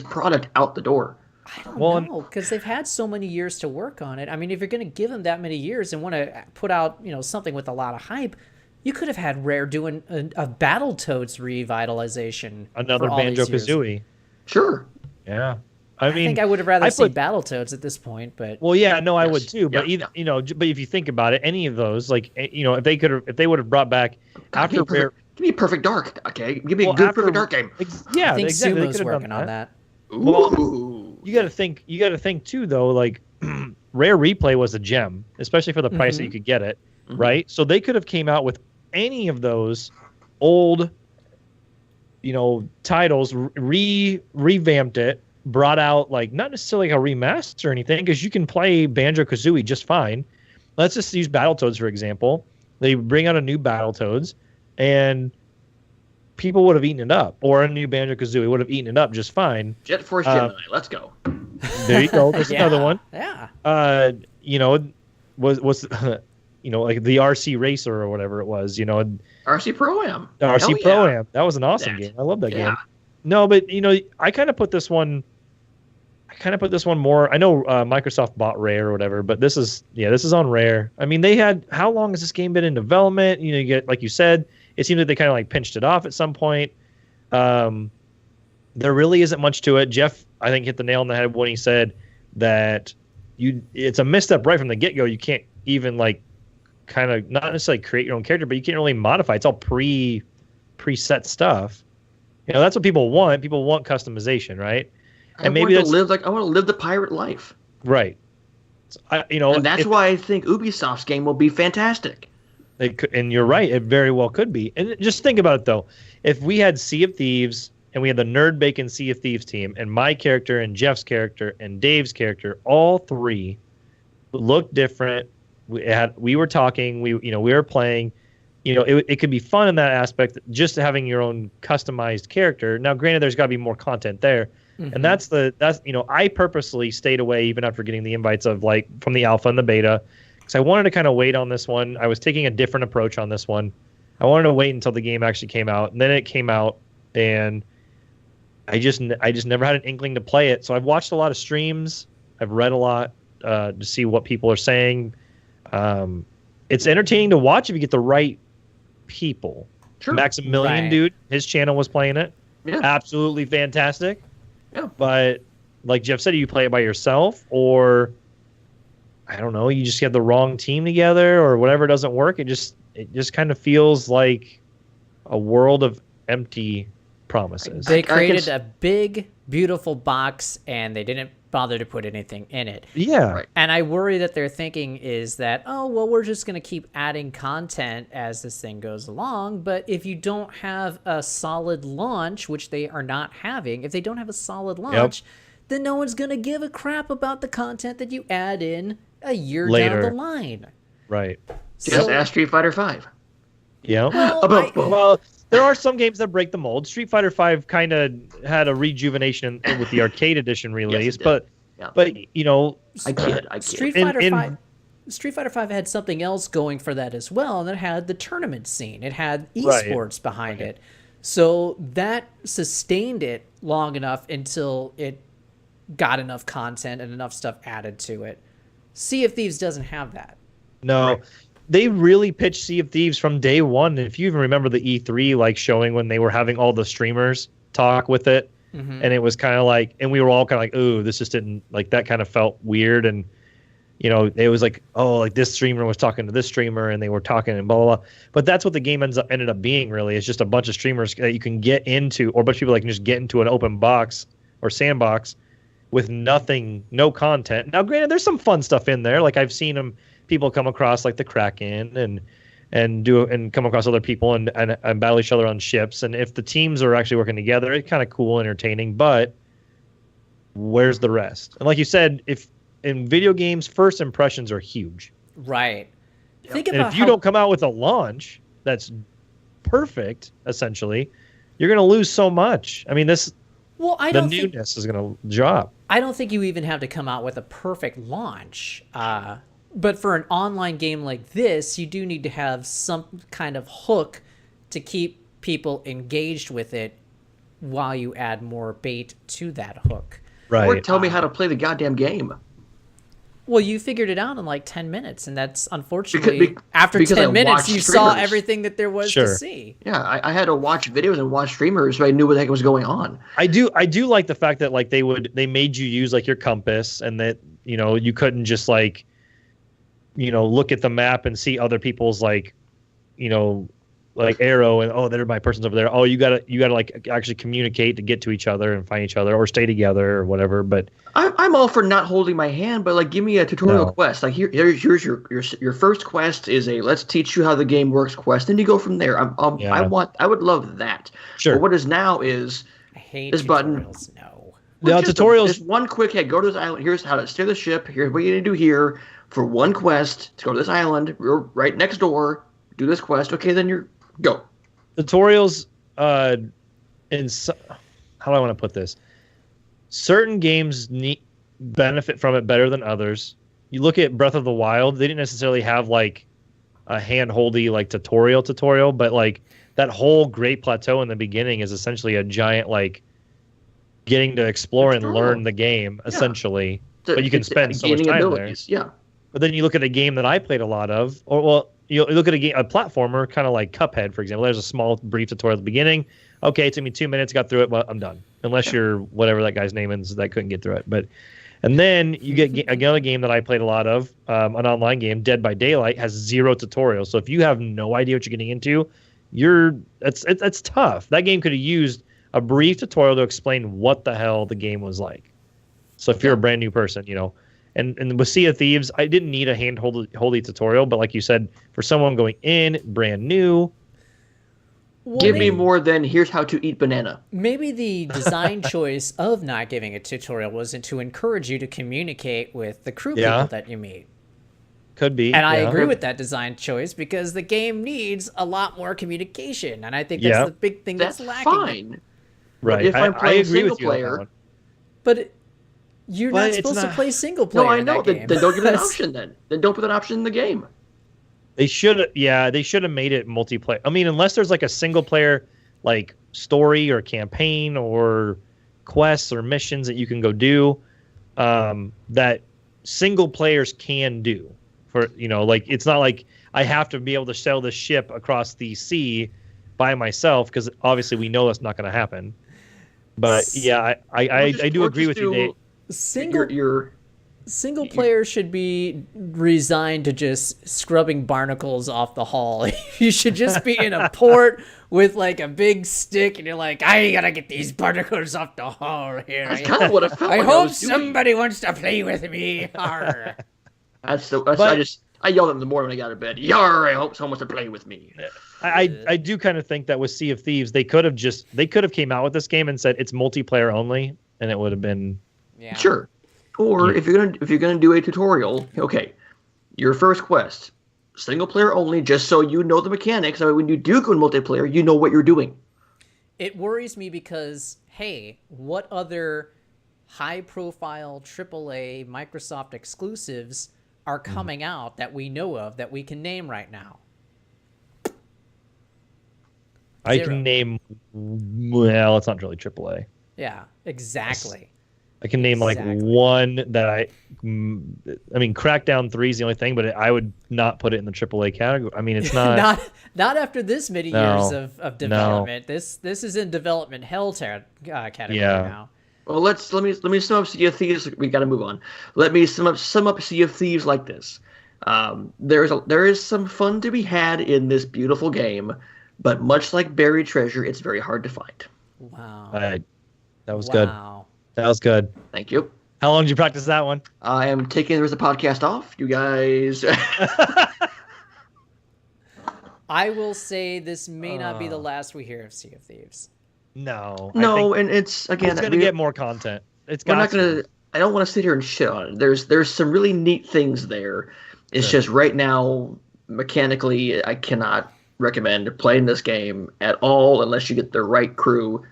product out the door. I don't know, because they've had so many years to work on it. I mean, if you're going to give them that many years and want to put out, something with a lot of hype, you could have had Rare doing a Battletoads revitalization. Another Banjo-Kazooie. Sure. Yeah. I think I would have rather seen Battletoads at this point, but I would too. But but if you think about it, any of those, like if they would have brought back after Rare. Give me a Perfect Dark, okay? Give me a good Perfect Dark game. Yeah, I think exactly. Sumo's working on that. Ooh. You got to think too, though. Like, Rare Replay was a gem, especially for the price that you could get it, right? So they could have came out with any of those old, titles, revamped it, brought out like not necessarily like a remaster or anything, because you can play Banjo-Kazooie just fine. Let's just use Battletoads for example. They bring out a new Battletoads, and people would have eaten it up, or a new Banjo-Kazooie would have eaten it up just fine. Jet Force Gemini, let's go. There you go. There's another one. Yeah. Was like the RC Racer or whatever it was. RC Pro-Am. RC Pro-Am. That was an awesome game. I love that game. No, but I kind of put this one. More. I know Microsoft bought Rare or whatever, but this is on Rare. I mean, they had, how long has this game been in development? You get, like you said, it seems like they kind of like pinched it off at some point. There really isn't much to it. Jeff, I think, hit the nail on the head when he said that it's a misstep right from the get-go. You can't even like kind of not necessarily create your own character, but you can't really modify. It's all preset stuff. That's what people want. People want customization, right? And maybe I want to live the pirate life. Right. And that's why I think Ubisoft's game will be fantastic. And you're right. It very well could be. And just think about it, though. If we had Sea of Thieves and we had the Nerd Bacon Sea of Thieves team, and my character and Jeff's character and Dave's character, all three looked different. We were talking. We were playing. It could be fun in that aspect, just having your own customized character. Now, granted, there's got to be more content there. And that's I purposely stayed away even after getting the invites of like from the alpha and the beta, because I wanted to kind of wait on this one. I was taking a different approach on this one. I wanted to wait until the game actually came out, and then it came out, and I just never had an inkling to play it. So I've watched a lot of streams. I've read a lot to see what people are saying. It's entertaining to watch if you get the right people. True. Maximilian, dude, his channel was playing it. Yeah. Absolutely fantastic. Yeah. But like Jeff said, you play it by yourself, or I don't know, you just get the wrong team together or whatever doesn't work. It just kind of feels like a world of empty promises. They created a big, beautiful box, and they didn't bother to put anything in it. Yeah. Right. And I worry that their thinking is that, we're just going to keep adding content as this thing goes along. But if you don't have a solid launch, which they are not having, if they don't have a solid launch, then no one's going to give a crap about the content that you add in a year later down the line. Right. Just ask Street Fighter V. Yeah. Well, there are some games that break the mold. Street Fighter V kind of had a rejuvenation with the arcade edition release, but I get. Street Fighter V had something else going for that as well, and it had the tournament scene. It had esports behind it, so that sustained it long enough until it got enough content and enough stuff added to it. Sea of Thieves doesn't have that. No. Right. They really pitched Sea of Thieves from day one. And if you even remember the E3 like showing when they were having all the streamers talk with it, and it was kind of like, and we were all kind of like, ooh, this just didn't, like, that kind of felt weird. And it was like, oh, like this streamer was talking to this streamer, and they were talking and blah blah blah. But that's what the game ended up being. Really, it's just a bunch of streamers that you can get into, or a bunch of people that can just get into an open box or sandbox with no content. Now, granted, there's some fun stuff in there. Like I've seen people come across like the Kraken and come across other people and battle each other on ships. And if the teams are actually working together, it's kind of cool, entertaining. But where's the rest? And like you said, if in video games, first impressions are huge. Right. Think about if you don't come out with a launch that's perfect, essentially, you're going to lose so much. I mean, the newness is going to drop. I don't think you even have to come out with a perfect launch. But for an online game like this, you do need to have some kind of hook to keep people engaged with it while you add more bait to that hook. Right. Or tell me how to play the goddamn game. Well, you figured it out in like 10 minutes, and that's unfortunately after 10 minutes you saw everything that there was to see. Yeah, I had to watch videos and watch streamers so I knew what the heck was going on. I do like the fact that like they made you use like your compass, and that you couldn't just like look at the map and see other people's like like arrow and there my person's over there. Oh, you gotta like actually communicate to get to each other and find each other or stay together or whatever. But I'm all for not holding my hand, but like give me a tutorial No. quest. Like here's your first quest is a let's teach you how the game works quest, and you go from there. Yeah. I would love that. Sure. But what is now is I hate this button. tutorials. No. No, tutorials. Just one quick, hey, go to this island. Here's how to steer the ship. Here's what you need to do here for one quest to go to this island. We're right next door. Do this quest. Okay, then you're go. Tutorials, how do I want to put this? Certain games benefit from it better than others. You look at Breath of the Wild; they didn't necessarily have like a hand-holdy like tutorial, but like that whole Great Plateau in the beginning is essentially a giant like getting to explore and learn the game essentially. But you can spend so much time there. Yeah. But then you look at a game that I played a lot of, you look at a platformer, kind of like Cuphead, for example. There's a small, brief tutorial at the beginning. Okay, it took me 2 minutes, got through it, but I'm done. Unless you're whatever that guy's name is that couldn't get through it. And then you get another game that I played a lot of, an online game, Dead by Daylight, has 0 tutorials. So if you have no idea what you're getting into, it's tough. That game could have used a brief tutorial to explain what the hell the game was like. So if you're a brand new person, And with Sea of Thieves, I didn't need a hand-holdy tutorial, but like you said, for someone going in, brand new... Give me more than here's how to eat banana. Maybe the design choice of not giving a tutorial wasn't to encourage you to communicate with the crew people that you meet. Could be. And I agree with that design choice because the game needs a lot more communication. And I think that's the big thing that's lacking. Fine. Right. But if I'm playing single with you player... But... You're not supposed to play single player. No, I know. In that game. Then don't give it an option. Then don't put that option in the game. They should have made it multiplayer. I mean, unless there's like a single player, like story or campaign or quests or missions that you can go do, that single players can do. For like it's not like I have to be able to sail the ship across the sea by myself because obviously we know that's not going to happen. But yeah, I do agree with you, Dave. Single player should be resigned to just scrubbing barnacles off the hull. You should just be in a port with like a big stick, and you're like, I gotta get these barnacles off the hull here. That's kind of what I felt I like hope I was somebody wants to play with me. Arr. I yelled at them more when I got to bed. Yar! I hope someone wants to play with me. I do kind of think that with Sea of Thieves, they could have came out with this game and said it's multiplayer only, and it would have been sure. Or if you're gonna do a tutorial, okay, your first quest, single player only, just so you know the mechanics. So when you do go in multiplayer, you know what you're doing. It worries me because, hey, what other high-profile AAA Microsoft exclusives are coming out that we know of that we can name right now? I can name. Well, it's not really AAA. Yeah, exactly. I can name like one that I mean, Crackdown 3 is the only thing, but I would not put it in the AAA category. I mean, it's not not after this many years of development. No. This is in development hell category now. Well, let me sum up Sea of Thieves. We got to move on. Let me sum up Sea of Thieves like this. There is some fun to be had in this beautiful game, but much like buried treasure, it's very hard to find. Wow. That was good. That was good. Thank you. How long did you practice that one? I am taking the rest of the podcast off. You guys. I will say this may not be the last we hear of Sea of Thieves. No, and it's again. It's going to get more content. I don't want to sit here and shit on it. There's some really neat things there. It's just right now mechanically, I cannot recommend playing this game at all unless you get the right crew.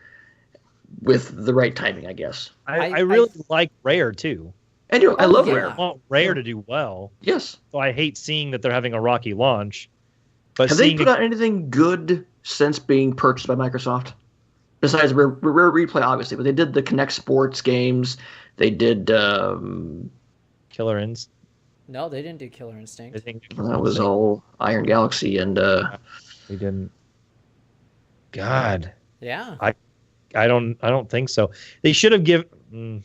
With the right timing, I guess. I really like Rare too. And I love Rare. I want Rare to do well. Yes. So I hate seeing that they're having a rocky launch. But have they put out anything good since being purchased by Microsoft? Besides Rare Replay, obviously, but they did the Kinect Sports games. They did Killer Instinct. No, they didn't do Killer Instinct. That was all Iron Galaxy and. They didn't. God. Yeah. I don't think so. They should have given.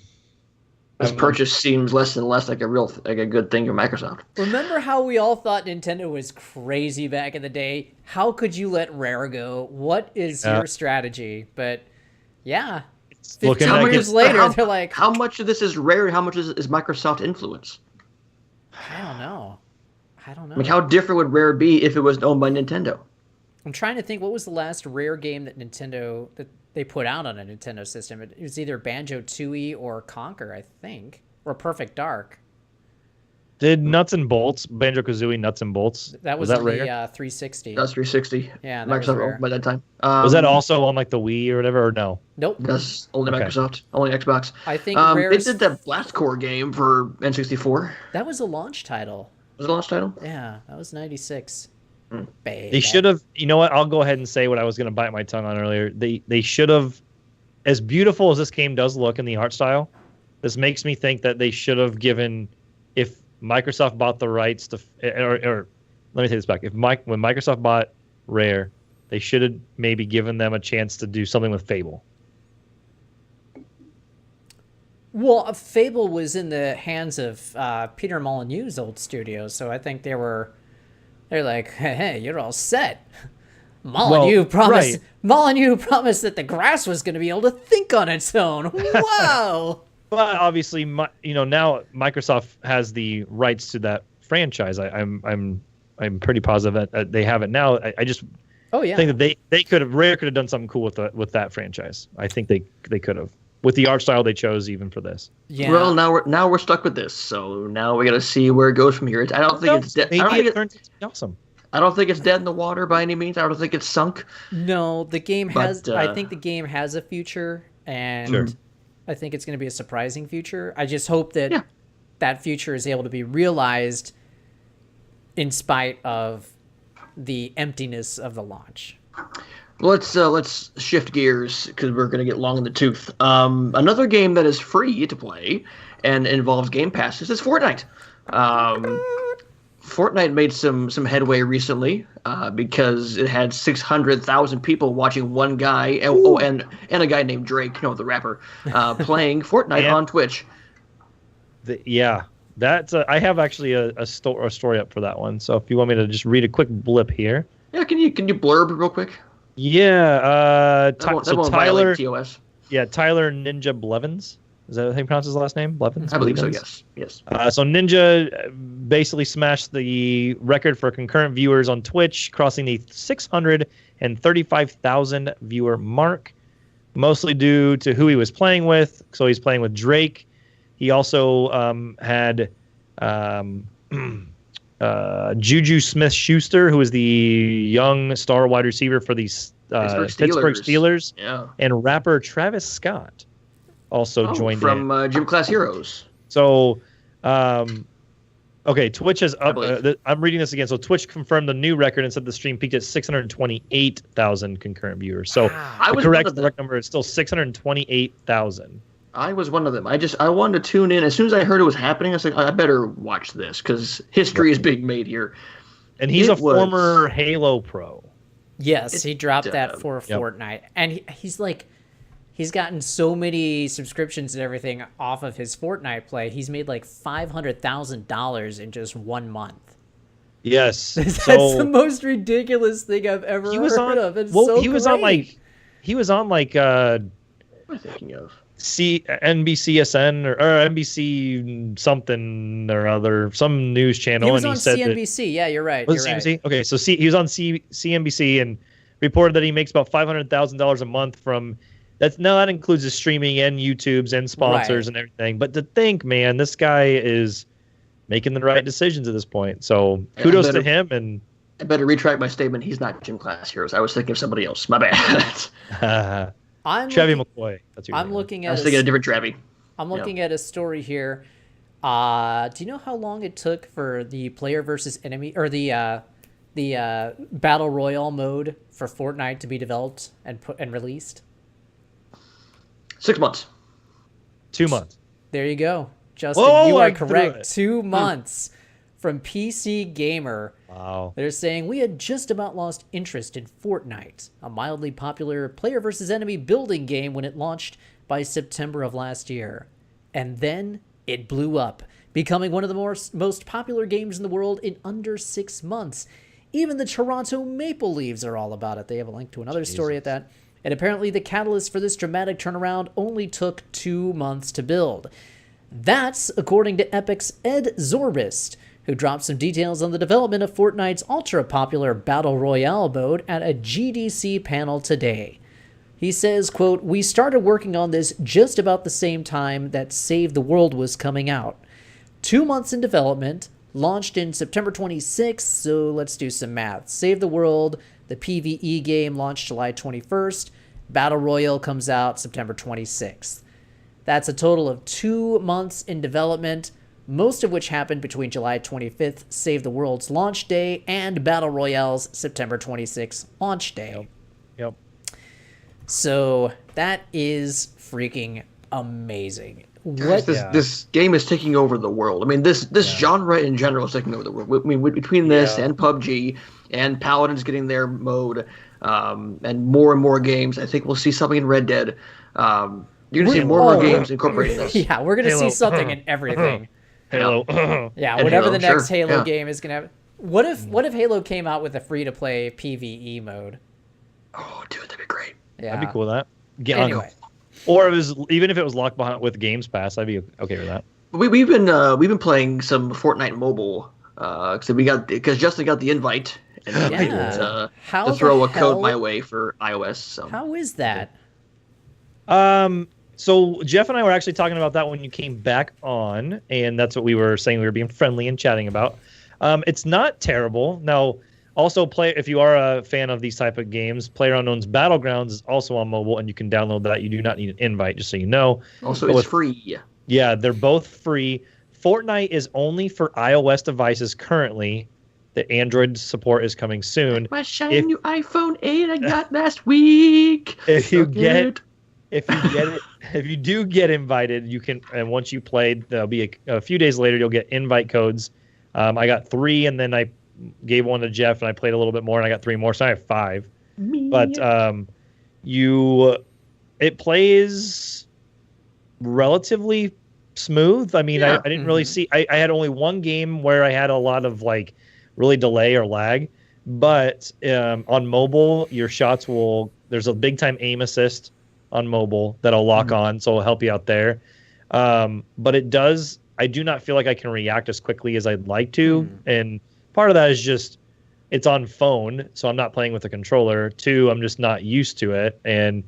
This purchase seems less and less like a good thing for Microsoft. Remember how we all thought Nintendo was crazy back in the day? How could you let Rare go? What is your strategy? But yeah, 15 years later, they're like, how much of this is Rare? How much is Microsoft influence? I don't know. I mean, how different would Rare be if it was owned by Nintendo? I'm trying to think, what was the last Rare game that they put out on a Nintendo system? It was either Banjo-Tooie or Conker, I think, or Perfect Dark. Did Nuts and Bolts, Banjo-Kazooie Nuts and Bolts? Was that the Rare? 360. That was 360. Yeah, that Microsoft was Rare. by that time. Was that also on like the Wii or whatever, or no? Nope. That's only Microsoft, only Xbox. I think they did that Blast Core game for N64. That was a launch title. Was it a launch title? Yeah, that was 96. They should have. You know what? I'll go ahead and say what I was going to bite my tongue on earlier. They should have, as beautiful as this game does look in the art style, this makes me think that they should have given, if Microsoft bought the rights to, or let me take this back. When Microsoft bought Rare, they should have maybe given them a chance to do something with Fable. Well, Fable was in the hands of Peter Molyneux's old studio, so I think they're like, hey, you're all set. Molyneux promised that the grass was going to be able to think on its own. Wow. But obviously, now Microsoft has the rights to that franchise. I'm pretty positive that they have it now. I just think that Rare could have done something cool with that franchise. I think they could have, with the art style they chose even for this. Yeah. Well, now we're stuck with this, so now we got to see where it goes from here. I don't think it's dead. Awesome. I don't think it's dead in the water by any means. I don't think it's sunk. No, the game has. I think the game has a future, and I think it's going to be a surprising future. I just hope that that future is able to be realized in spite of the emptiness of the launch. Let's shift gears because we're going to get long in the tooth. Another game that is free to play and involves Game Passes is Fortnite. Fortnite made some headway recently because it had 600,000 people watching one guy and a guy named Drake, the rapper, playing Fortnite on Twitch. That's I have actually a story up for that one. So if you want me to just read a quick blip here. Yeah, can you blurb real quick? Yeah, Tyler TOS. Yeah, Tyler Ninja Blevins. Is that how you pronounce his last name? Blevins? I believe so, yes. So Ninja basically smashed the record for concurrent viewers on Twitch, crossing the 635,000 viewer mark, mostly due to who he was playing with. So he's playing with Drake. He also had Juju Smith-Schuster, who is the young star wide receiver for the Pittsburgh Steelers, and rapper Travis Scott also joined from Gym Class Heroes. So, Twitch has up. I'm reading this again. So Twitch confirmed the new record and said the stream peaked at 628,000 concurrent viewers. So the correct number is still 628,000. I was one of them. I wanted to tune in. As soon as I heard it was happening, I was like, I better watch this because history is being made here. And he's a former Halo pro. Yes, he dropped that for Fortnite. And he's gotten so many subscriptions and everything off of his Fortnite play. He's made like $500,000 in just 1 month. Yes. That's the most ridiculous thing I've ever heard of. It's he was on what am I thinking of? NBCSN or NBC something or other, some news channel. He was on CNBC. Yeah, you're right. Was it CNBC? Okay, so he was on CNBC and reported that he makes about $500,000 a month from that. No, that includes his streaming and YouTube's and sponsors and everything. But to think, man, this guy is making the right decisions at this point. So kudos to him. And I better retract my statement. He's not Gym Class Heroes. I was thinking of somebody else. My bad. Trevi McCoy. That's your I'm name. Looking at. I was thinking a different Trevi. I'm looking at a story here. Do you know how long it took for the player versus enemy or the battle royale mode for Fortnite to be developed and released? 6 months. 2 months. There you go, Justin. You are correct. 2 months from PC Gamer. Wow. They're saying we had just about lost interest in Fortnite, a mildly popular player versus enemy building game when it launched by September of last year. And then it blew up, becoming one of the most popular games in the world in under 6 months. Even the Toronto Maple Leafs are all about it. They have a link to another story at that. And apparently the catalyst for this dramatic turnaround only took 2 months to build. That's according to Epic's Ed Zorbist, who dropped some details on the development of Fortnite's ultra-popular Battle Royale mode at a GDC panel today. He says, quote, "We started working on this just about the same time that Save the World was coming out. 2 months in development, launched in September 26th, so let's do some math. Save the World, the PvE game, launched July 21st. Battle Royale comes out September 26th. That's a total of 2 months in development, most of which happened between July 25th, Save the World's launch day, and Battle Royale's September 26th launch day." Yep. So that is freaking amazing. What? This game is taking over the world. I mean, this genre in general is taking over the world. I mean, between this and PUBG and Paladins getting their mode, and more games, I think we'll see something in Red Dead. You're going to see more and more games incorporating this. Yeah, we're going to see something in everything. Halo. Yeah, whatever the next Halo game is going to have. What if Halo came out with a free-to-play PvE mode? Oh, dude, that'd be great. Yeah. I'd be cool with that. Anyway. Or even if it was locked behind with Games Pass, I'd be okay with that. We've been playing some Fortnite mobile because Justin got the invite and to throw a code my way for iOS. So. How is that? So Jeff and I were actually talking about that when you came back on, and that's what we were saying. We were being friendly and chatting about. It's not terrible. Now, also if you are a fan of these type of games, PlayerUnknown's Battlegrounds is also on mobile, and you can download that. You do not need an invite, just so you know. Also, it's free. Yeah, they're both free. Fortnite is only for iOS devices currently. The Android support is coming soon. My shiny new iPhone 8 I got last week. If you do get invited, you can. And once you played, there'll be a few days later. You'll get invite codes. I got 3, and then I gave one to Jeff, and I played a little bit more, and I got 3 more, so I have 5. But it plays relatively smooth. I mean, I didn't really see. I had only one game where I had a lot of really delay or lag, but on mobile, your shots there's a big time aim assist on mobile that'll lock on, so it'll help you out there. But I do not feel like I can react as quickly as I'd like to, and part of that is just it's on phone, so I'm not playing with a controller. 2, I'm just not used to it, and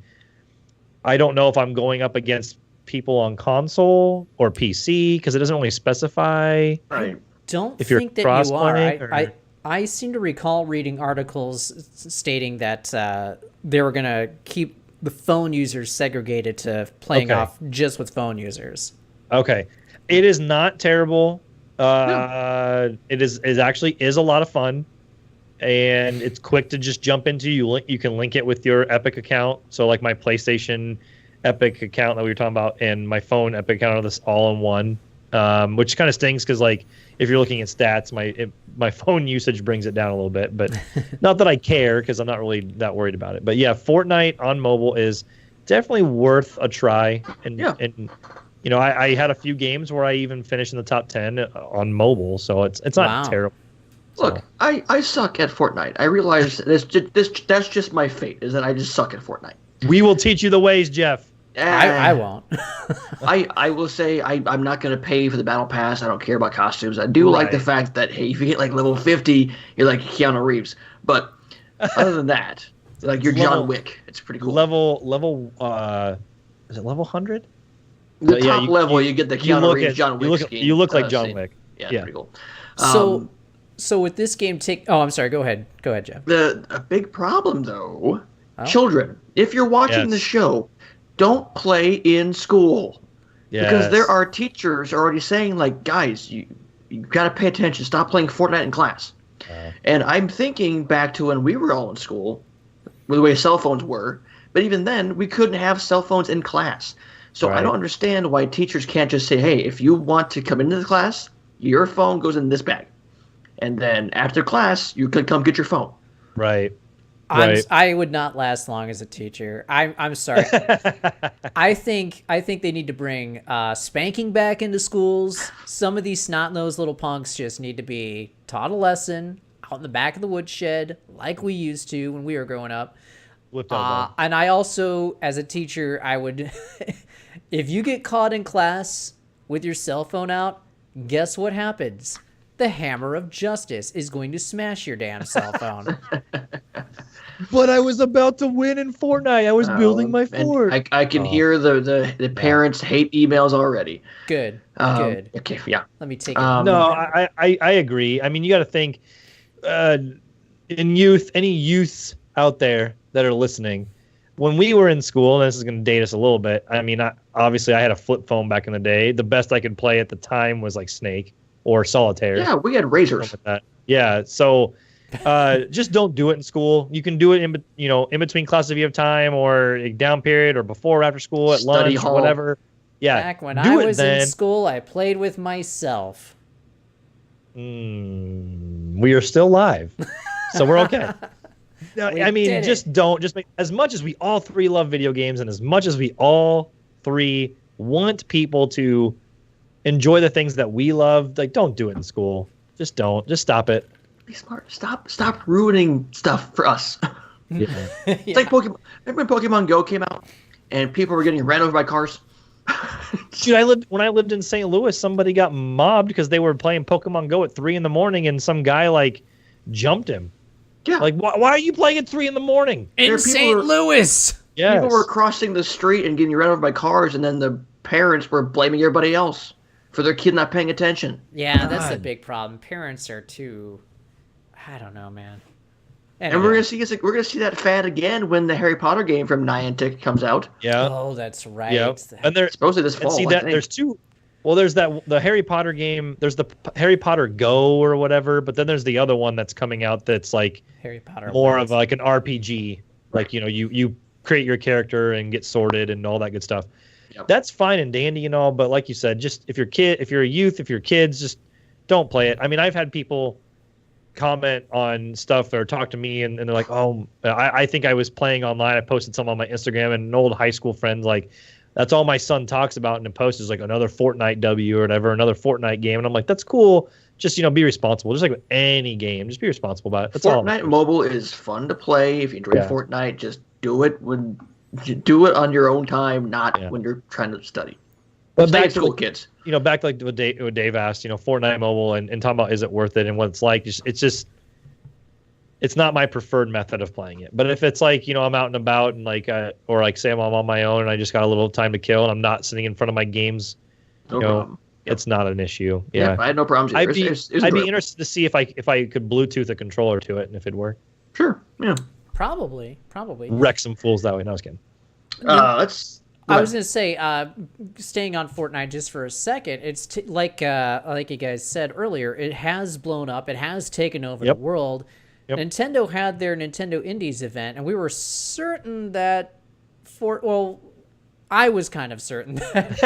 I don't know if I'm going up against people on console or PC because it doesn't really specify. Right. Don't think that you are. I seem to recall reading articles stating that they were going to keep the phone users segregated to playing off just with phone users. Okay. It is not terrible. It actually is a lot of fun, and it's quick to just jump into. You can link it with your Epic account. So like my PlayStation Epic account that we were talking about and my phone Epic account are this all in one, which kind of stings because if you're looking at stats, my phone usage brings it down a little bit, but not that I care because I'm not really that worried about it. But yeah, Fortnite on mobile is definitely worth a try. And I had a few games where I even finished in the top 10 on mobile, so it's not terrible. Look, I suck at Fortnite. I realize that's just my fate, is that I just suck at Fortnite. We will teach you the ways, Jeff. I won't. I will say I'm not going to pay for the battle pass. I don't care about costumes. I do like the fact that, hey, if you get level 50, you're like Keanu Reeves. But other than that, you're John Wick. It's pretty cool. Level is it level 100? The top level, you get the Keanu Reeves John Wick skin. You look like John Wick. Yeah, pretty cool. So with this game, I'm sorry. Go ahead, Jeff. A big problem though, children. If you're watching the show, don't play in school. Yes. Because there are teachers already saying, guys, you got to pay attention. Stop playing Fortnite in class. And I'm thinking back to when we were all in school, the way cell phones were. But even then, we couldn't have cell phones in class. So I don't understand why teachers can't just say, hey, if you want to come into the class, your phone goes in this bag. And then after class, you can come get your phone. Right. I would not last long as a teacher. I'm sorry. I think they need to bring spanking back into schools. Some of these snot-nosed little punks just need to be taught a lesson out in the back of the woodshed like we used to when we were growing up. And I also, as a teacher, I would, if you get caught in class with your cell phone out, guess what happens? The hammer of justice is going to smash your damn cell phone. But I was about to win in Fortnite. I was building my fort. I can hear the parents' hate emails already. Good. Okay, yeah. Let me take it. No, I agree. I mean, you got to think, in youth, any youths out there that are listening, when we were in school, and this is going to date us a little bit. I mean, obviously, I had a flip phone back in the day. The best I could play at the time was like Snake or Solitaire. Yeah, we had razors. Yeah, so just don't do it in school. You can do it in between classes if you have time, or a down period, or before or after school, at Study lunch, hall. whatever. Yeah. Back when I was in school, I played with myself. We are still live, so we're okay. No, I mean, just don't. Just make, as much as we all three love video games, and as much as we all three want people to enjoy the things that we love, like, don't do it in school. Just don't. Just stop it. Be smart. Stop ruining stuff for us. Yeah. It's like Pokemon. Remember when Pokemon Go came out and people were getting ran over by cars? Dude, when I lived in St. Louis, somebody got mobbed because they were playing Pokemon Go at 3 a.m. and some guy like jumped him. Yeah. Like, why are you playing at 3 a.m? In St. Louis? Yes. People were crossing the street and getting ran over by cars, and then the parents were blaming everybody else for their kid not paying attention. Yeah, that's the big problem. Parents are too, I don't know, man. Anyway. And we're gonna see that fad again when the Harry Potter game from Niantic comes out. Yeah. Oh, that's right. Yeah. And there's supposedly this fall. See that there's two. Well, there's the Harry Potter game. There's the Harry Potter Go or whatever, but then there's the other one that's coming out that's like Harry Potter more of like an RPG. Like, you create your character and get sorted and all that good stuff. Yep. That's fine and dandy and all, but like you said, just if you're a youth, if you're kids, just don't play it. I mean, I've had people comment on stuff or talk to me and they're like, oh, I think I was playing online. I posted something on my Instagram, and an old high school friend, like, that's all my son talks about in the post is like another Fortnite W or whatever, another Fortnite game. And I'm like, that's cool. Just, be responsible. Just like with any game, just be responsible about it. That's Fortnite mobile is fun to play. If you enjoy Fortnite, just do it on your own time, not when you're trying to study. But back to school kids. Back like what Dave asked, Fortnite mobile and talking about is it worth it and what it's like. It's not my preferred method of playing it. But if it's like, I'm out and about and like, or like say I'm on my own and I just got a little time to kill and I'm not sitting in front of my games, it's not an issue. Yeah, I had no problems. I'd be interested to see if I could Bluetooth a controller to it and if it'd work. Sure. Yeah. Probably. Wreck some fools that way. No, I was kidding. I was going to say, staying on Fortnite just for a second, it's like you guys said earlier, it has blown up. It has taken over the world. Yep. Nintendo had their Nintendo Indies event, and we were certain that I was kind of certain that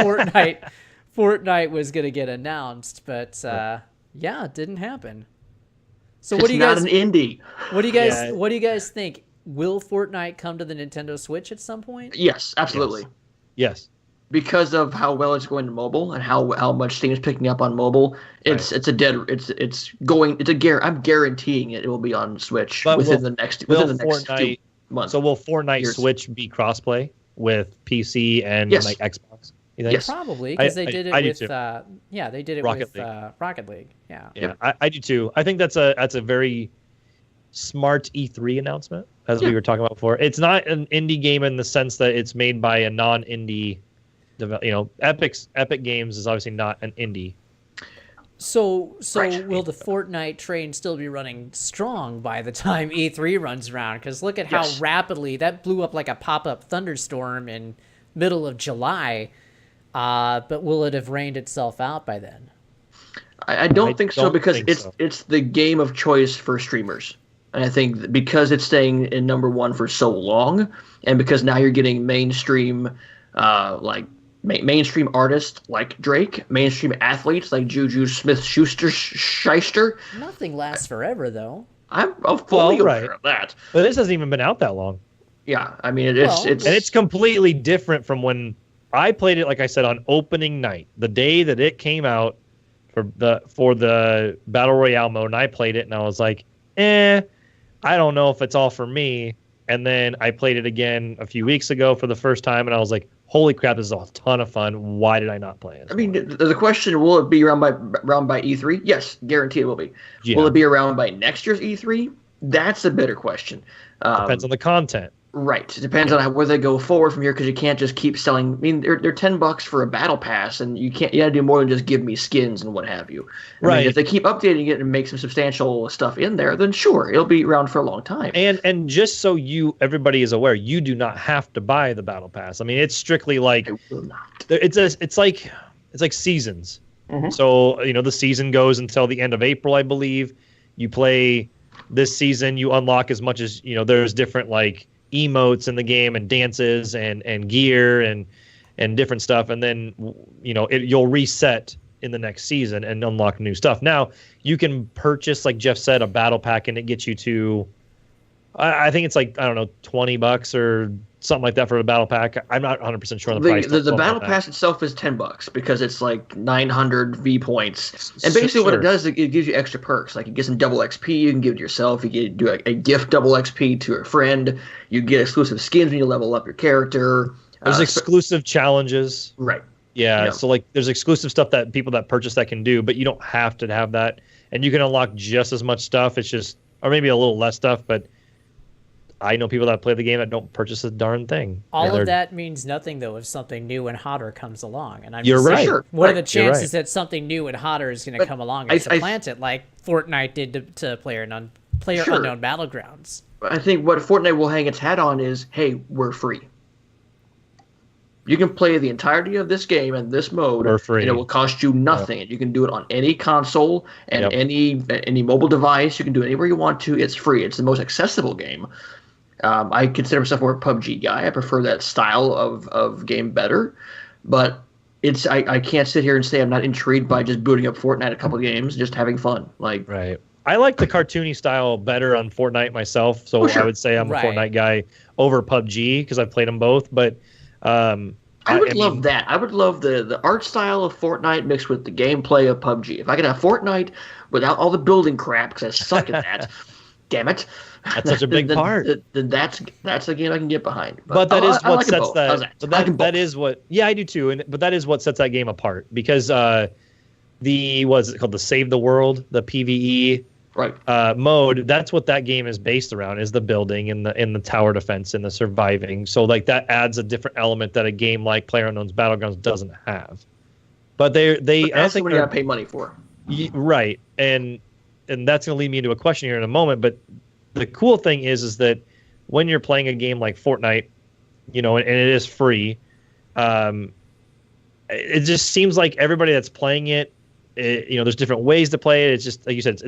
Fortnite was going to get announced, but it didn't happen. So what do you guys? It's not an indie. What do you guys think? Will Fortnite come to the Nintendo Switch at some point? Yes, absolutely. Yes. Because of how well it's going to mobile and how much Steam is picking up on mobile, I'm guaranteeing it will be on Switch within the next 2 months. So will Fortnite Switch be crossplay with PC and like Xbox? You think? Yes, probably, because they did it with Rocket League. Yeah, I do too. I think that's a very smart E3 announcement, as we were talking about before. It's not an indie game in the sense that it's made by a non-indie. Epic Games is obviously not an indie. So will the Fortnite train still be running strong by the time E3 runs around? Because look at how rapidly that blew up like a pop-up thunderstorm in middle of July. But will it have rained itself out by then? I don't think so, because it's the game of choice for streamers. And I think because it's staying in number one for so long, and because now you're getting mainstream mainstream artists like Drake, mainstream athletes like Juju Smith-Schuster. Nothing lasts forever, though. I'm fully aware of that. But this hasn't even been out that long. Yeah, I mean, it's completely different from when I played it. Like I said, on opening night, the day that it came out for the Battle Royale mode, and I played it, and I was like, I don't know if it's all for me. And then I played it again a few weeks ago for the first time, and I was like, holy crap, this is a ton of fun. Why did I not play it? I mean, the question, will it be around by E3? Yes, guaranteed it will be. Yeah. Will it be around by next year's E3? That's a better question. Depends on the content. Right. It depends on where they go forward from here, because you can't just keep selling. I mean, they're $10 for a battle pass, and you got to do more than just give me skins and what have you. I mean, if they keep updating it and make some substantial stuff in there, then sure, it'll be around for a long time. And just so everybody is aware, you do not have to buy the battle pass. I mean, it's strictly like I will not. It's like seasons. Mm-hmm. So the season goes until the end of April, I believe. You play this season, you unlock as much as there's different like emotes in the game and dances and gear and different stuff, and then you'll reset in the next season and unlock new stuff. Now you can purchase, like Jeff said, a battle pack, and it gets you to I think it's like, I don't know, $20 or something like that for a battle pack. I'm not 100% sure on the price. The battle pass itself is $10 because it's like 900 V points, and basically what it does is it gives you extra perks. Like you get some double XP, you can give it to yourself. You can do a gift double XP to a friend. You get exclusive skins when you level up your character. There's exclusive challenges. Right. Yeah. So like there's exclusive stuff that people that purchase that can do, but you don't have to have that, and you can unlock just as much stuff. It's just, or maybe a little less stuff, but I know people that play the game that don't purchase a darn thing. All of that means nothing, though, if something new and hotter comes along. And I'm You're just right. saying, Sure. what are the chances that something new and hotter is going to come along and supplant it, like Fortnite did to PlayerUnknown Battlegrounds? I think what Fortnite will hang its hat on is, hey, we're free. You can play the entirety of this game and this mode, for free, and it will cost you nothing. Yep. And you can do it on any console and any mobile device. You can do it anywhere you want to. It's free. It's the most accessible game. I consider myself more a PUBG guy. I prefer that style of game better, but I can't sit here and say I'm not intrigued by just booting up Fortnite a couple games, just having fun. Like, right. I like the cartoony style better on Fortnite myself, so I would say I'm a Fortnite guy over PUBG because I've played them both. But I would love that. I would love the art style of Fortnite mixed with the gameplay of PUBG. If I could have Fortnite without all the building crap, because I suck at that. Damn it. That's such a big part. Then that's a game I can get behind. But that is what sets that. That is what. Yeah, I do too. But that is what sets that game apart, because what's it called, the Save the World, the PvE mode. That's what that game is based around, is the building and the tower defense and the surviving. So like that adds a different element that a game like PlayerUnknown's Battlegrounds doesn't have. But they I don't think we're gonna pay money for. Right, and that's going to lead me into a question here in a moment. But the cool thing is that when you're playing a game like Fortnite, and it is free, it just seems like everybody that's playing it, there's different ways to play it. It's just, like you said,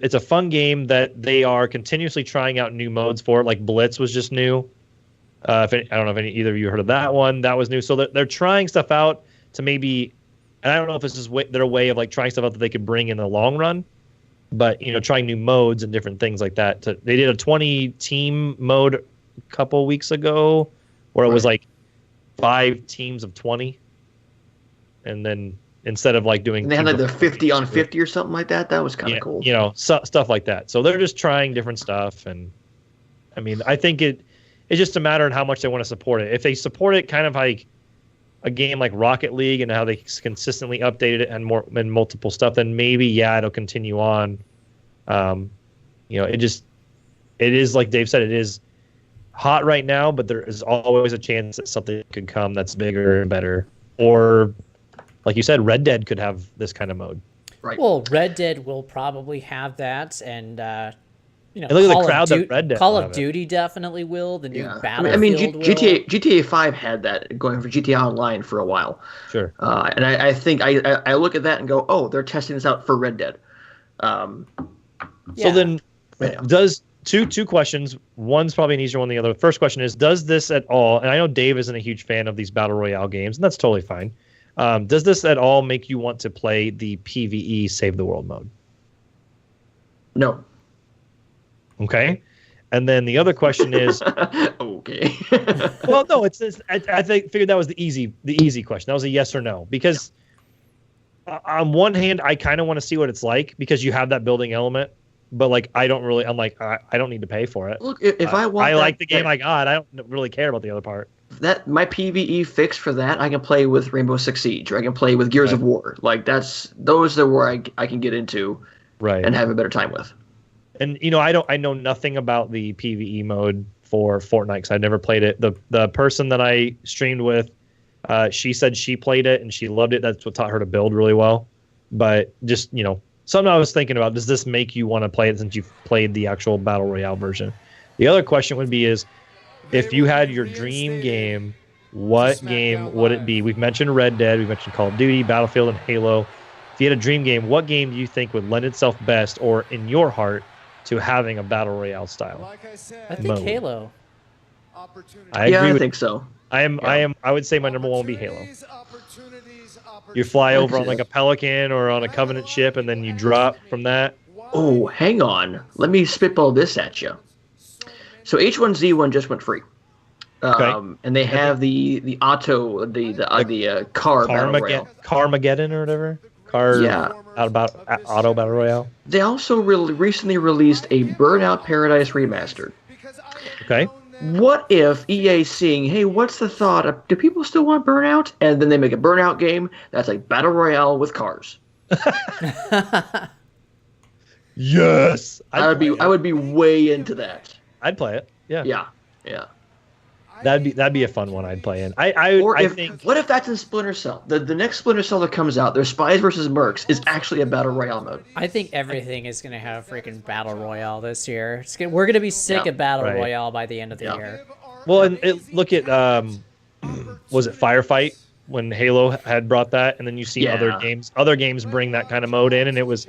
it's a fun game that they are continuously trying out new modes for. Like Blitz was just new. I don't know if either of you heard of that one. That was new. So they're trying stuff out to maybe. And I don't know if this is their way of like trying stuff out that they could bring in the long run, but trying new modes and different things like that. They did a 20 team mode a couple weeks ago, where it was like 5 teams of 20, and then instead of like doing, and they had like the 50 on 50 or something like that. That was kind of cool. Stuff like that. So they're just trying different stuff, and I mean, I think it's just a matter of how much they want to support it. If they support it kind of like a game like Rocket League and how they consistently updated it and multiple stuff, then maybe it'll continue on. It is like Dave said, it is hot right now, but there is always a chance that something could come that's bigger and better. Or like you said, Red Dead could have this kind of mode. Right. Well, Red Dead will probably have that, and and look at the crowd that Red Dead. Call of Duty definitely will. The new Battlefield. I mean, GTA 5 had that going for GTA Online for a while. Sure. And I think I look at that and go, oh, they're testing this out for Red Dead. So then, does two questions? One's probably an easier one than the other. The first question is, does this at all? And I know Dave isn't a huge fan of these battle royale games, and that's totally fine. Does this at all make you want to play the PvE Save the World mode? No. Okay. And then the other question is, okay. well, no, I figured that was the easy question. That was a yes or no, because on one hand, I kind of want to see what it's like because you have that building element, but like I don't need to pay for it. Look, if I want, like the game I got. I don't really care about the other part. That my PvE fix for that, I can play with Rainbow Six Siege, or I can play with Gears of War. Like those are where I can get into, right, and have a better time with. And I know nothing about the PvE mode for Fortnite because I never played it. The person that I streamed with, she said she played it and she loved it. That's what taught her to build really well. But just something I was thinking about: does this make you want to play it since you've played the actual Battle Royale version? The other question would be if you had your dream game, what game would it be? We've mentioned Red Dead, we've mentioned Call of Duty, Battlefield, and Halo. If you had a dream game, what game do you think would lend itself best, or in your heart, to having a Battle Royale style? I think Halo. I think so. I would say my number one would be Halo. You fly over on like a Pelican or on a Covenant ship, and then you drop from that. Oh, hang on. Let me spitball this at you. So H1Z1 just went free. And they have the auto, the car battle royale. Carmageddon or whatever. Auto battle royale. They also recently released a Burnout Paradise remastered. Okay. What if EA seeing, hey, what's the thought of, do people still want Burnout? And then they make a Burnout game that's like battle royale with cars. Yes. I would be way into that. I'd play it. Yeah. Yeah. That'd be a fun one I'd play in. What if that's in Splinter Cell? The next Splinter Cell that comes out, there's Spies versus Mercs, is actually a battle royale mode. I think everything is gonna have a freaking battle royale this year. We're gonna be sick of battle royale by the end of the year. Well, and look at was it Firefight when Halo had brought that, and then you see other games bring that kind of mode in, and it was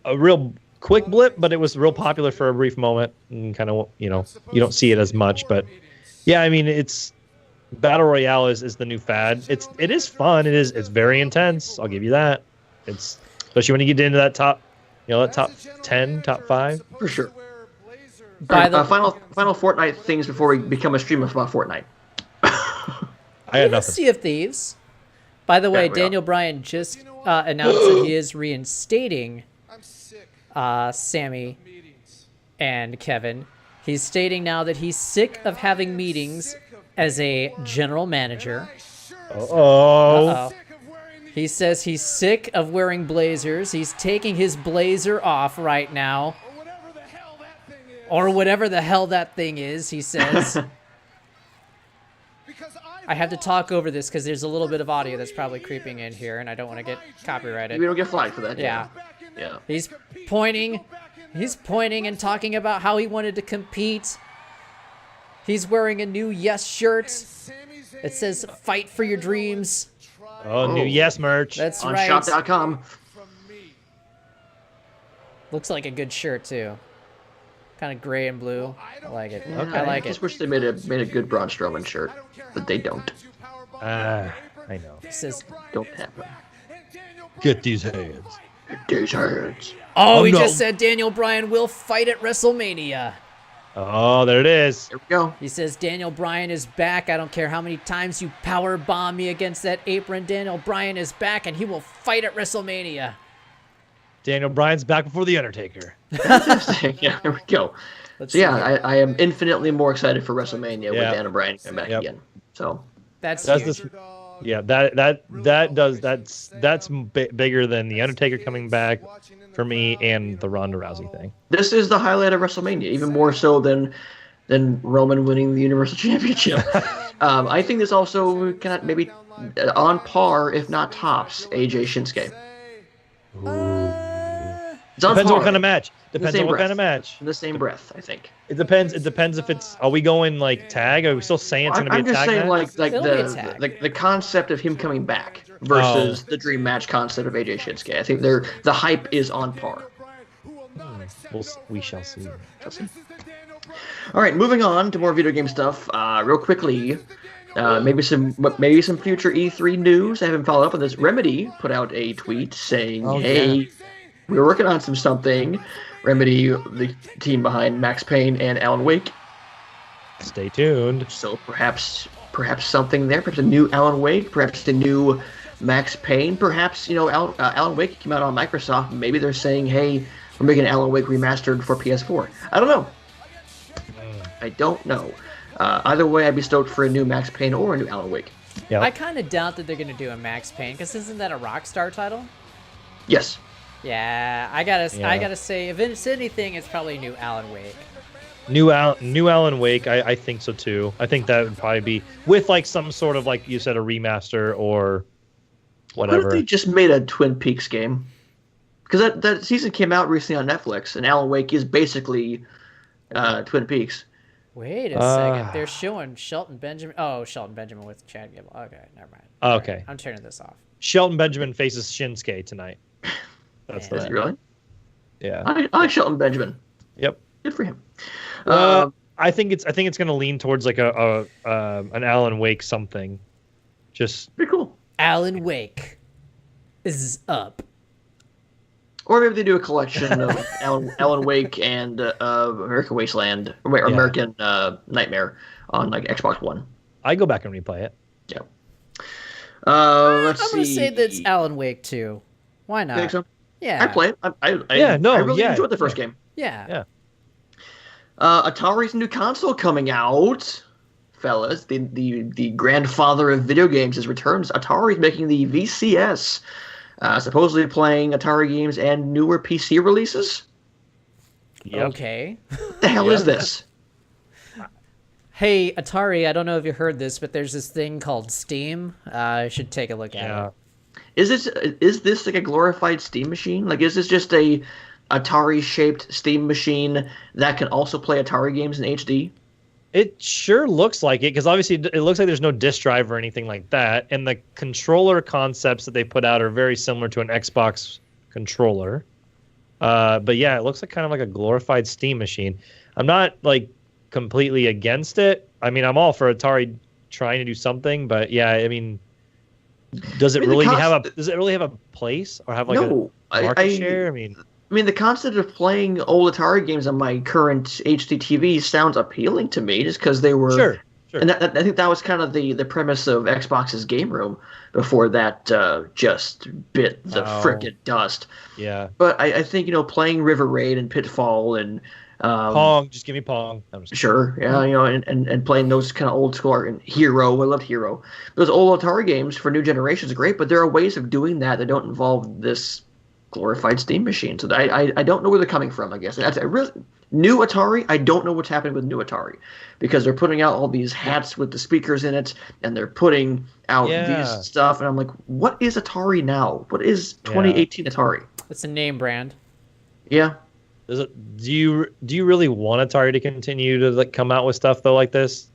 a real quick blip, but it was real popular for a brief moment, and kind of you don't see it as much, but. Yeah, I mean it's Battle Royale is the new fad. It is fun. It's very intense. I'll give you that. It's especially when you get into that top 10, top 5 for sure. Final Fortnite things before we become a streamer about Fortnite. I had nothing. Sea of Thieves. By the way, Daniel Bryan just announced that he is reinstating Sammy and Kevin. He's stating now that he's sick of having meetings as a general manager. Uh-oh. He says he's sick of wearing blazers. He's taking his blazer off right now. Or whatever the hell that thing is, he says. I have to talk over this because there's a little bit of audio that's probably creeping in here, and I don't want to get copyrighted. We don't get flagged for that. Yeah. He's pointing and talking about how he wanted to compete. He's wearing a new Yes shirt. It says, "Fight for your dreams." Oh, new Yes merch. That's on right. shop.com. Looks like a good shirt, too. Kind of gray and blue. I like it. Yeah, I like I just it. wish they made a good Braun Strowman shirt, but they don't. I know. It says, don't happen. Get these hands. Get these hands. Oh, he just said Daniel Bryan will fight at WrestleMania. Oh, there it is. Here we go. He says Daniel Bryan is back. I don't care how many times you power bomb me against that apron. Daniel Bryan is back, and he will fight at WrestleMania. Daniel Bryan's back before The Undertaker. Yeah, here we go. I am infinitely more excited for WrestleMania with Daniel Bryan coming back again. So that's huge. That's bigger than The Undertaker coming back for me and the Ronda Rousey thing. This is the highlight of WrestleMania, even more so than Roman winning the Universal Championship. I think this also kind of maybe on par, if not tops, AJ Shinsuke. Depends on what kind of match. Depends on what kind of match. In the same breath, I think. It depends. It depends if it's. Are we going like tag? Are we still saying it's going to be a tag? I'm just saying like the concept of him coming back versus the dream match concept of AJ Shinsuke. I think the hype is on par. We shall see. All right, moving on to more video game stuff. Real quickly, maybe some future E3 news. I haven't followed up on this. Remedy put out a tweet saying, "Hey, we're working on something. Remedy, the team behind Max Payne and Alan Wake. Stay tuned. So perhaps something there. Perhaps a new Alan Wake. Perhaps a new Max Payne. Perhaps Alan Wake came out on Microsoft. Maybe they're saying, hey, we're making Alan Wake remastered for PS4. I don't know. I don't know. Either way, I'd be stoked for a new Max Payne or a new Alan Wake. Yep. I kind of doubt that they're going to do a Max Payne, because isn't that a Rockstar title? Yes. Yeah, I gotta say, if it's anything, it's probably new Alan Wake. New Alan Wake, I think so too. I think that would probably be with like some sort of, like you said, a remaster or whatever. What if they just made a Twin Peaks game? Because that season came out recently on Netflix, and Alan Wake is basically Twin Peaks. Wait a second. They're showing Shelton Benjamin. Oh, Shelton Benjamin with Chad Gable. Okay, never mind. Okay. Right, I'm turning this off. Shelton Benjamin faces Shinsuke tonight. That's the really? Yeah. I like Shelton Benjamin. Yep. Good for him. I think it's going to lean towards like an Alan Wake something. Just pretty cool. Alan Wake is up. Or maybe they do a collection of Alan Wake and American Wasteland, or American Nightmare on like Xbox One. I go back and replay it. Yeah. I'm gonna say that's Alan Wake 2. Why not? You think so? Yeah. I play it. I really enjoyed the first game. Yeah. Atari's new console coming out, fellas. The grandfather of video games has returned. Atari's making the VCS. Supposedly playing Atari games and newer PC releases. Yep. Okay. What the hell is this? Hey, Atari, I don't know if you heard this, but there's this thing called Steam. I should take a look at it. Is this like a glorified Steam machine? Like, is this just a Atari-shaped Steam machine that can also play Atari games in HD? It sure looks like it, because obviously it looks like there's no disk drive or anything like that. And the controller concepts that they put out are very similar to an Xbox controller. But yeah, it looks like kind of like a glorified Steam machine. I'm not like completely against it. I mean, I'm all for Atari trying to do something, but yeah, I mean, does it really have a place or have like a market share? I mean, the concept of playing old Atari games on my current HD TV sounds appealing to me, just because they were. Sure. And I think that was kind of the premise of Xbox's Game Room before that just bit the frickin' dust. Yeah. But I think, playing River Raid and Pitfall and Pong, just give me Pong. Sure, yeah, and playing those kind of old school and Hero. I loved Hero. Those old Atari games for new generations are great, but there are ways of doing that don't involve this glorified Steam machine. So I don't know where they're coming from, I guess. That's new Atari. I don't know what's happening with new Atari, because they're putting out all these hats with the speakers in it, and they're putting out these stuff, and I'm like, what is Atari now? What is 2018 Atari? It's a name brand. Yeah. Do you really want Atari to continue to like come out with stuff though like this?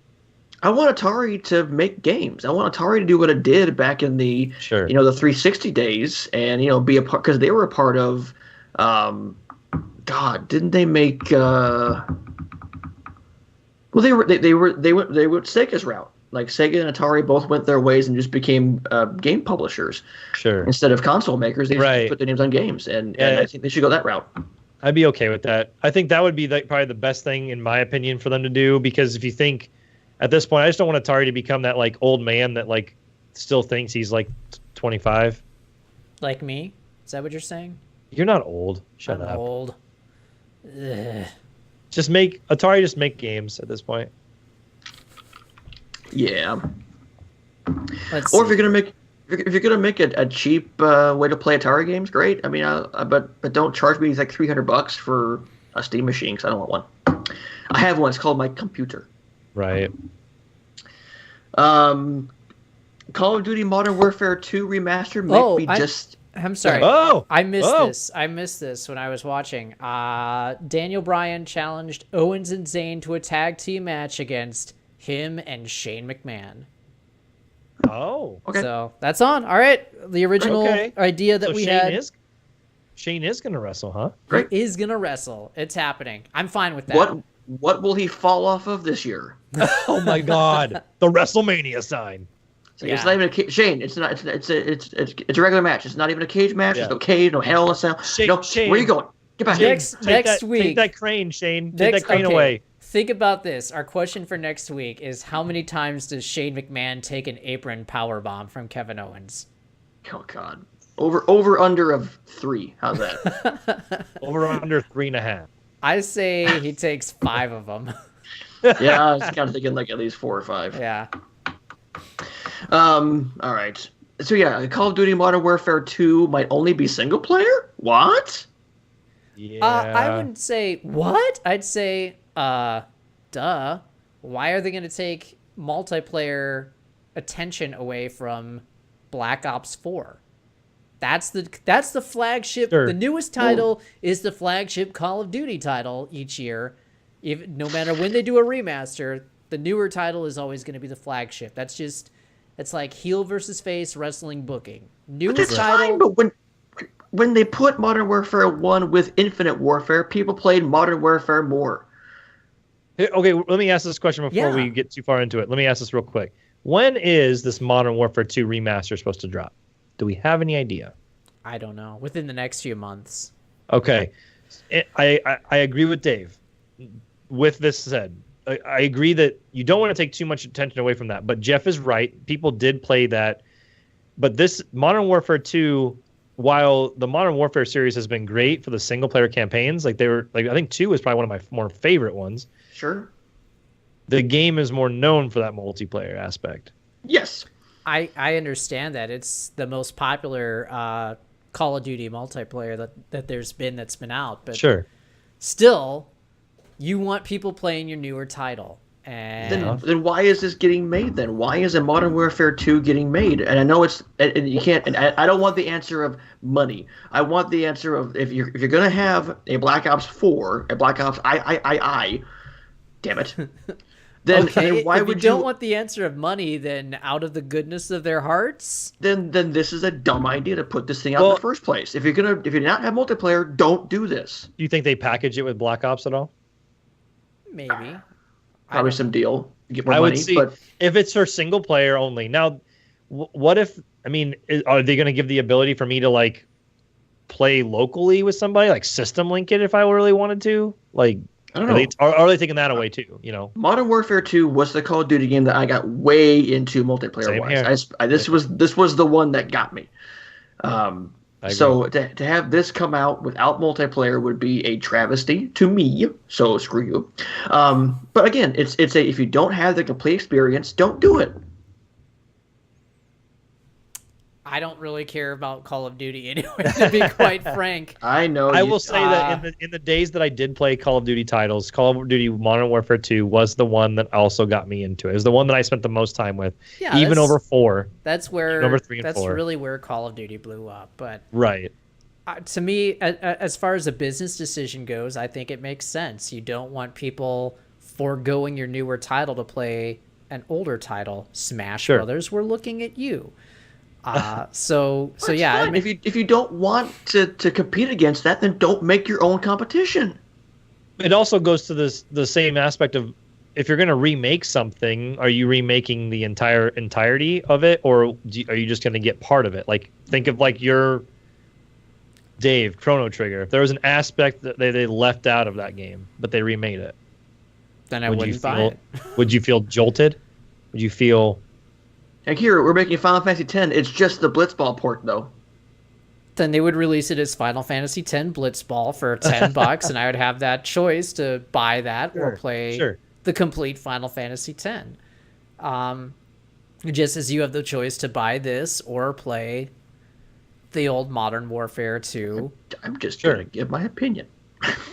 I want Atari to make games. I want Atari to do what it did back in the the 360 days, and be a part, because they were a part of. God, didn't they make? Well, they went Sega's route. Like Sega and Atari both went their ways and just became game publishers. Sure. Instead of console makers, they just put their names on games, and I think they should go that route. I'd be okay with that. I think that would be probably the best thing, in my opinion, for them to do, because if you think at this point, I just don't want Atari to become that like old man that like still thinks he's like 25. Like me? Is that what you're saying? You're not old. Shut I'm up. Old. Ugh. Just make games at this point. Yeah. Let's or see. if you're gonna make a cheap way to play Atari games, great. I mean, but don't charge me like $300 for a Steam machine, because I don't want one. I have one. It's called my computer. Right. Call of Duty Modern Warfare 2 remaster. I'm sorry. I missed this when I was watching. Daniel Bryan challenged Owens and Zayn to a tag team match against him and Shane McMahon. Oh. Okay. So that's on. All right. The original idea that we had. Shane is going to wrestle, huh? Great. He is going to wrestle. It's happening. I'm fine with that. What will he fall off of this year? Oh my God. The WrestleMania sign. It's not even Shane. It's not. It's a regular match. It's not even a cage match. There's no cage, no hell in a cell. Shane, where are you going? Get back next week. Take that crane, Shane. Take that crane away. Think about this. Our question for next week is: how many times does Shane McMahon take an apron powerbomb from Kevin Owens? Oh God. Over under of 3. How's that? Over under 3.5. I say he takes 5 of them. Yeah, I was kind of thinking like at least 4 or 5. Yeah. All right. So yeah, Call of Duty Modern Warfare 2 might only be single player? What? Yeah. I wouldn't say what. I'd say, duh. Why are they going to take multiplayer attention away from Black Ops 4? That's the flagship. Sure. The newest title is the flagship Call of Duty title each year. No matter when they do a remaster, the newer title is always going to be the flagship. It's like heel versus face wrestling booking. Newest title. Fine, but when they put Modern Warfare 1 with Infinite Warfare, people played Modern Warfare more. Okay, let me ask this question before we get too far into it. Let me ask this real quick. When is this Modern Warfare 2 remaster supposed to drop? Do we have any idea? I don't know. Within the next few months. Okay. I agree with Dave. With this said, I agree that you don't want to take too much attention away from that. But Jeff is right. People did play that. But this Modern Warfare 2, while the Modern Warfare series has been great for the single player campaigns, I think 2 is probably one of my more favorite ones. Sure. The game is more known for that multiplayer aspect. Yes. I understand that. It's the most popular Call of Duty multiplayer that there's been that's been out. But sure. Still, you want people playing your newer title. And then why is this getting made then? Why is a Modern Warfare 2 getting made? And I know you can't, and I don't want the answer of money. I want the answer of if you're going to have a Black Ops 4, a Black Ops I, damn it. Then, okay, then why if would you don't want the answer of money, then out of the goodness of their hearts, then this is a dumb idea to put this thing out in the first place. If you're not have multiplayer, don't do this. Do you think they package it with Black Ops at all? Maybe. Probably some deal. Get more I money, would see but if it's for single player only. Now, what if? I mean, are they going to give the ability for me to like play locally with somebody, like system link it if I really wanted to? Like, I don't know. Are they taking that away too? You know, Modern Warfare 2 was the Call of Duty game that I got way into multiplayer wise. This was the one that got me. So to have this come out without multiplayer would be a travesty to me. So screw you. But again, it's if you don't have the complete experience, don't do it. I don't really care about Call of Duty anyway, to be quite frank. I know. I will say that in the days that I did play Call of Duty titles, Call of Duty Modern Warfare 2 was the one that also got me into it. It was the one that I spent the most time with, even over 4. That's where over 3 and 4. That's really where Call of Duty blew up. But right. To me, as far as a business decision goes, I think it makes sense. You don't want people foregoing your newer title to play an older title. Smash Brothers, we're looking at you. So yeah. Fine. If you don't want to compete against that, then don't make your own competition. It also goes to the same aspect of if you're going to remake something, are you remaking the entirety of it, or are you just going to get part of it? Like think of like your Dave Chrono Trigger. If there was an aspect that they left out of that game, but they remade it, then I wouldn't buy it. Would you feel jolted? Would you feel? And here, we're making Final Fantasy X. It's just the Blitzball port, though. Then they would release it as Final Fantasy X Blitzball for $10, and I would have that choice to buy that or play the complete Final Fantasy X. Just as you have the choice to buy this or play the old Modern Warfare 2. I'm just going to give my opinion.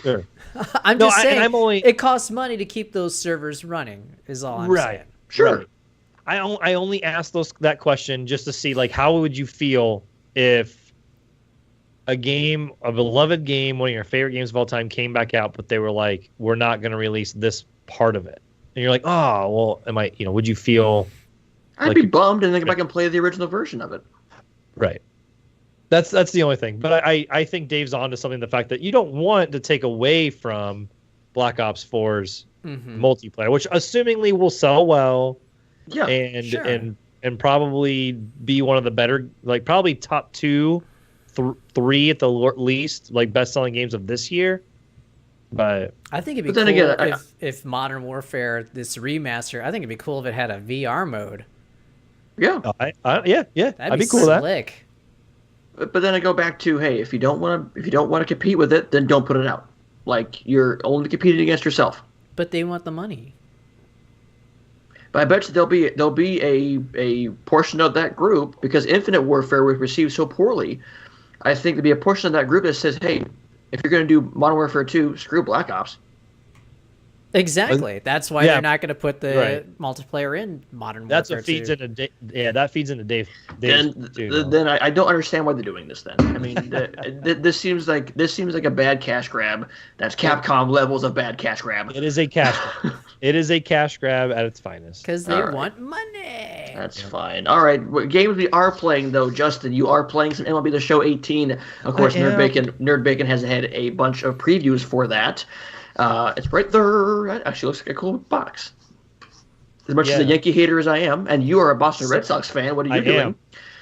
Sure. I'm just saying, it costs money to keep those servers running, is all I'm saying. Sure. Right. I only asked that question just to see, like, how would you feel if a beloved game, one of your favorite games of all time, came back out, but they were like, we're not going to release this part of it. And you're like, oh, well, would you feel? I'd be bummed and then come back and play the original version of it. Right. That's the only thing. But I think Dave's onto something, the fact that you don't want to take away from Black Ops 4's multiplayer, which assumingly will sell well. Yeah, and probably be one of the better, like probably top 2 3 at the least, like best-selling games of this year. But I think it'd be cool if Modern Warfare, this remaster, I think it'd be cool if it had a VR mode. Yeah. That'd be cool with slick. But then I go back to, hey, if you don't want to compete with it, then don't put it out. Like, you're only competing against yourself. But they want the money. But I bet you there'll be a portion of that group, because Infinite Warfare was received so poorly. I think there'll be a portion of that group that says, hey, if you're going to do Modern Warfare 2, screw Black Ops. Exactly. That's why they're not going to put the multiplayer in Modern Warfare 2. That's what feeds into that feeds into Dave. Then I don't understand why they're doing this. Then I mean, this seems like a bad cash grab. That's Capcom levels of bad cash grab. It is a cash grab. It is a cash grab at its finest. Because they want money. That's fine. All right. What games we are playing, though, Justin, you are playing some MLB The Show 18. Of course, Nerd Bacon has had a bunch of previews for that. It's right there. It actually looks like a cool box. As much as a Yankee hater as I am, and you are a Boston Red Sox fan, what are you doing?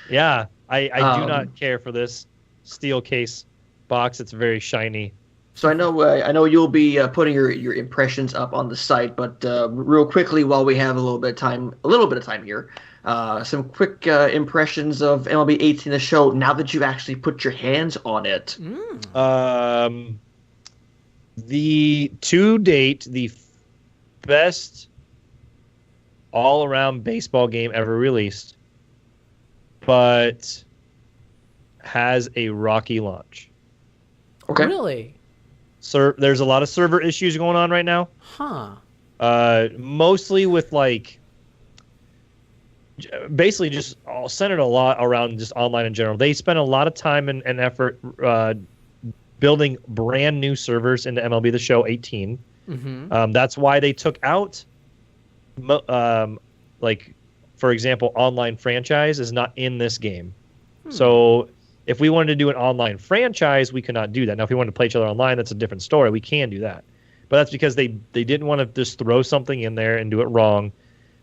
Yeah, I do not care for this steel case box. It's very shiny. So I know you'll be putting your impressions up on the site, but real quickly, while we have a little bit of time here, some quick impressions of MLB 18 The Show. Now that you've actually put your hands on it, to date, the best all-around baseball game ever released, but has a rocky launch. Okay. Really? There's a lot of server issues going on right now. Huh. Mostly with basically just centered a lot around just online in general. They spent a lot of time and effort building brand new servers into MLB The Show 18. Mm-hmm. That's why they took out, for example, online franchise is not in this game. So if we wanted to do an online franchise, we could not do that. Now, if we wanted to play each other online, that's a different story. We can do that. But that's because they didn't want to just throw something in there and do it wrong.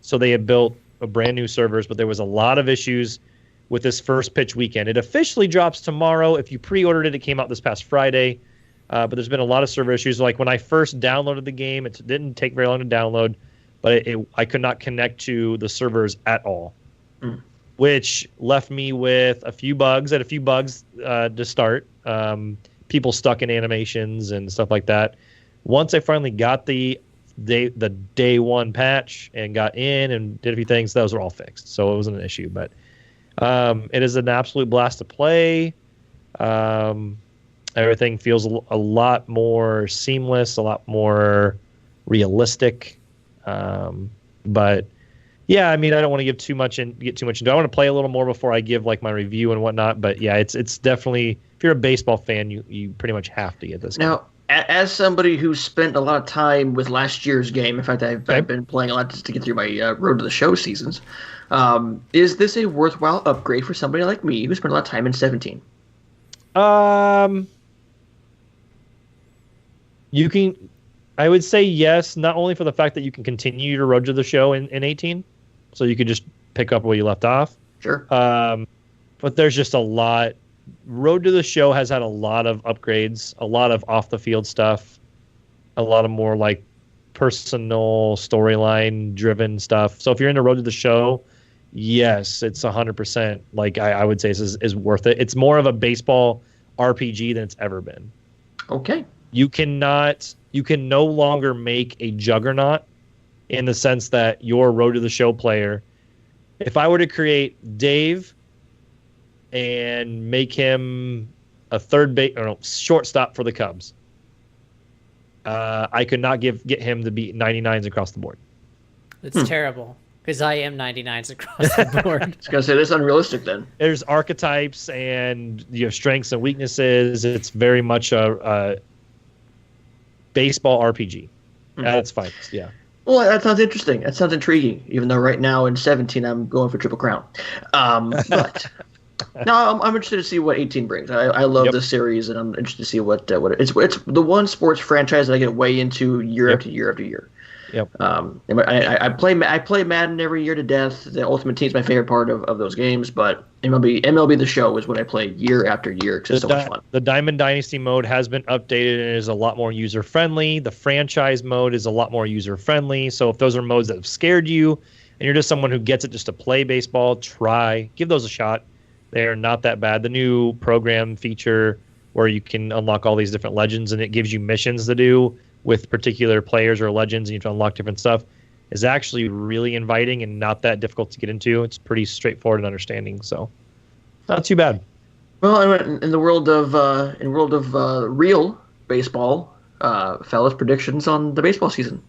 So they had built a brand new servers, but there was a lot of issues with this first pitch weekend. It officially drops tomorrow. If you pre-ordered it, it came out this past Friday. But there's been a lot of server issues. Like when I first downloaded the game, it didn't take very long to download, but I could not connect to the servers at all. Which left me with a few bugs to start. People stuck in animations and stuff like that. Once I finally got the day one patch and got in and did a few things, those were all fixed. So it wasn't an issue. But it is an absolute blast to play. Everything feels a lot more seamless, a lot more realistic. But yeah, I mean, I don't want to get too much into. I want to play a little more before I give my review and whatnot. But yeah, it's definitely, if you're a baseball fan, you pretty much have to get this game. Now, as somebody who spent a lot of time with last year's game, in fact, I've been playing a lot just to get through my Road to the Show seasons. Is this a worthwhile upgrade for somebody like me who spent a lot of time in 17? I would say yes, not only for the fact that you can continue your Road to the Show in 18, so you could just pick up where you left off. Sure. But there's just a lot. Road to the Show has had a lot of upgrades, a lot of off-the-field stuff, a lot of more personal storyline driven stuff. So if you're into Road to the Show, yes, it's 100%. I would say is worth it. It's more of a baseball RPG than it's ever been. Okay. You can no longer make a juggernaut in the sense that your Road to the Show player, if I were to create Dave and make him a shortstop for the Cubs, I could not get him to beat 99s across the board. It's terrible because I am 99s across the board. I was going to say, that's unrealistic then. There's archetypes and strengths and weaknesses. It's very much a baseball RPG. That's fine. Yeah. Well, that sounds interesting. That sounds intriguing. Even though right now in 17 I'm going for Triple Crown. But no, I'm interested to see what 18 brings. I love this series, and I'm interested to see what it's the one sports franchise that I get way into year after year after year. Yep. I play Madden every year to death. The Ultimate Team is my favorite part of those games, but MLB The Show is what I play year after year because it's so much fun. The Diamond Dynasty mode has been updated and is a lot more user friendly. The franchise mode is a lot more user friendly. So if those are modes that have scared you and you're just someone who gets it just to play baseball, give those a shot. They're not that bad. The new program feature where you can unlock all these different legends and it gives you missions to do with particular players or legends, and you have to unlock different stuff, is actually really inviting and not that difficult to get into. It's pretty straightforward and understanding, so not too bad. Well, in the world of real baseball, fellas, predictions on the baseball season.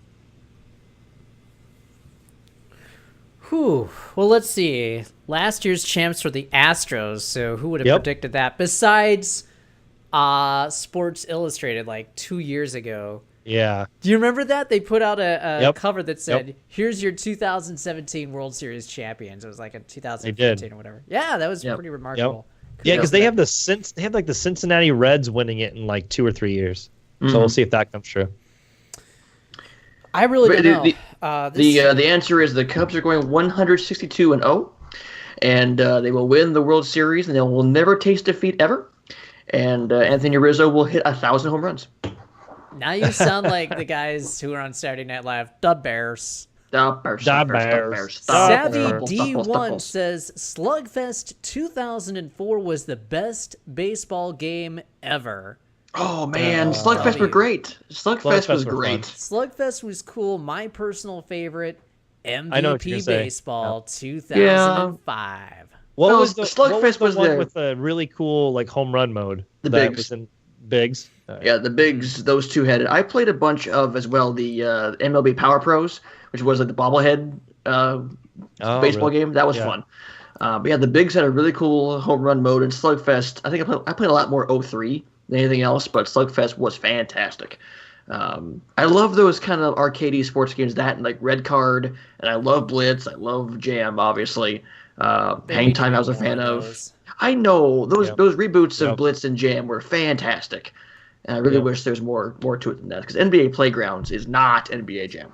Whew. Well, let's see. Last year's champs were the Astros, so who would have predicted that? Besides Sports Illustrated like 2 years ago. Yeah. Do you remember that? They put out a cover that said, here's your 2017 World Series champions. It was like a 2015 or whatever. Yeah, that was pretty remarkable. Yeah, because they have the Cincinnati Reds winning it in like 2 or 3 years. So we'll see if that comes true. I really don't know. The answer is the Cubs are going 162-0, and they will win the World Series, and they will never taste defeat ever. And Anthony Rizzo will hit 1,000 home runs. Now you sound like the guys who are on Saturday Night Live. The Bears. Savvy D1 says Slugfest 2004 was the best baseball game ever. Oh man, Slugfest were great. Slugfest was great. Slugfest was cool. My personal favorite, MVP Baseball 2005. Yeah. Slugfest was the one with a really cool like home run mode. The Bigs. Bigs. Yeah, the Bigs. Those two had it. I played a bunch of as well the MLB Power Pros, which was like the bobblehead baseball game. That was fun. But yeah, the Bigs had a really cool home run mode. And Slugfest, I think I played a lot more 03 than anything else, but Slugfest was fantastic. I love those kind of arcadey sports games, that and like Red Card, and I love Blitz. I love Jam, obviously. Hang Time I was a fan of. I know those reboots of Blitz and Jam were fantastic. And I really wish there's more to it than that, because NBA Playgrounds is not NBA Jam.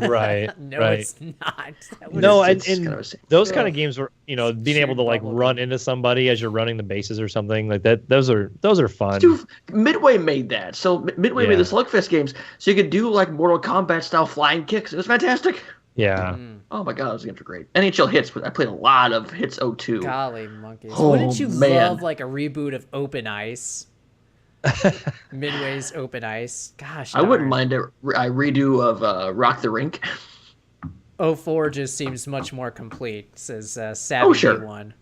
Right. No, right. it's not. Those kind of games were, being able to like run into somebody as you're running the bases or something like that. Those are fun. Dude, Midway made that. So Midway made the Slugfest games, so you could do like Mortal Kombat style flying kicks. It was fantastic. Yeah. Oh my god, those games were great. NHL Hits, I played a lot of Hits 02. Golly monkeys. Oh, Wouldn't you man. love like a reboot of Open Ice? Midway's Open Ice. Gosh. I wouldn't mind a redo of Rock the Rink. 04 just seems much more complete, says Savvy One.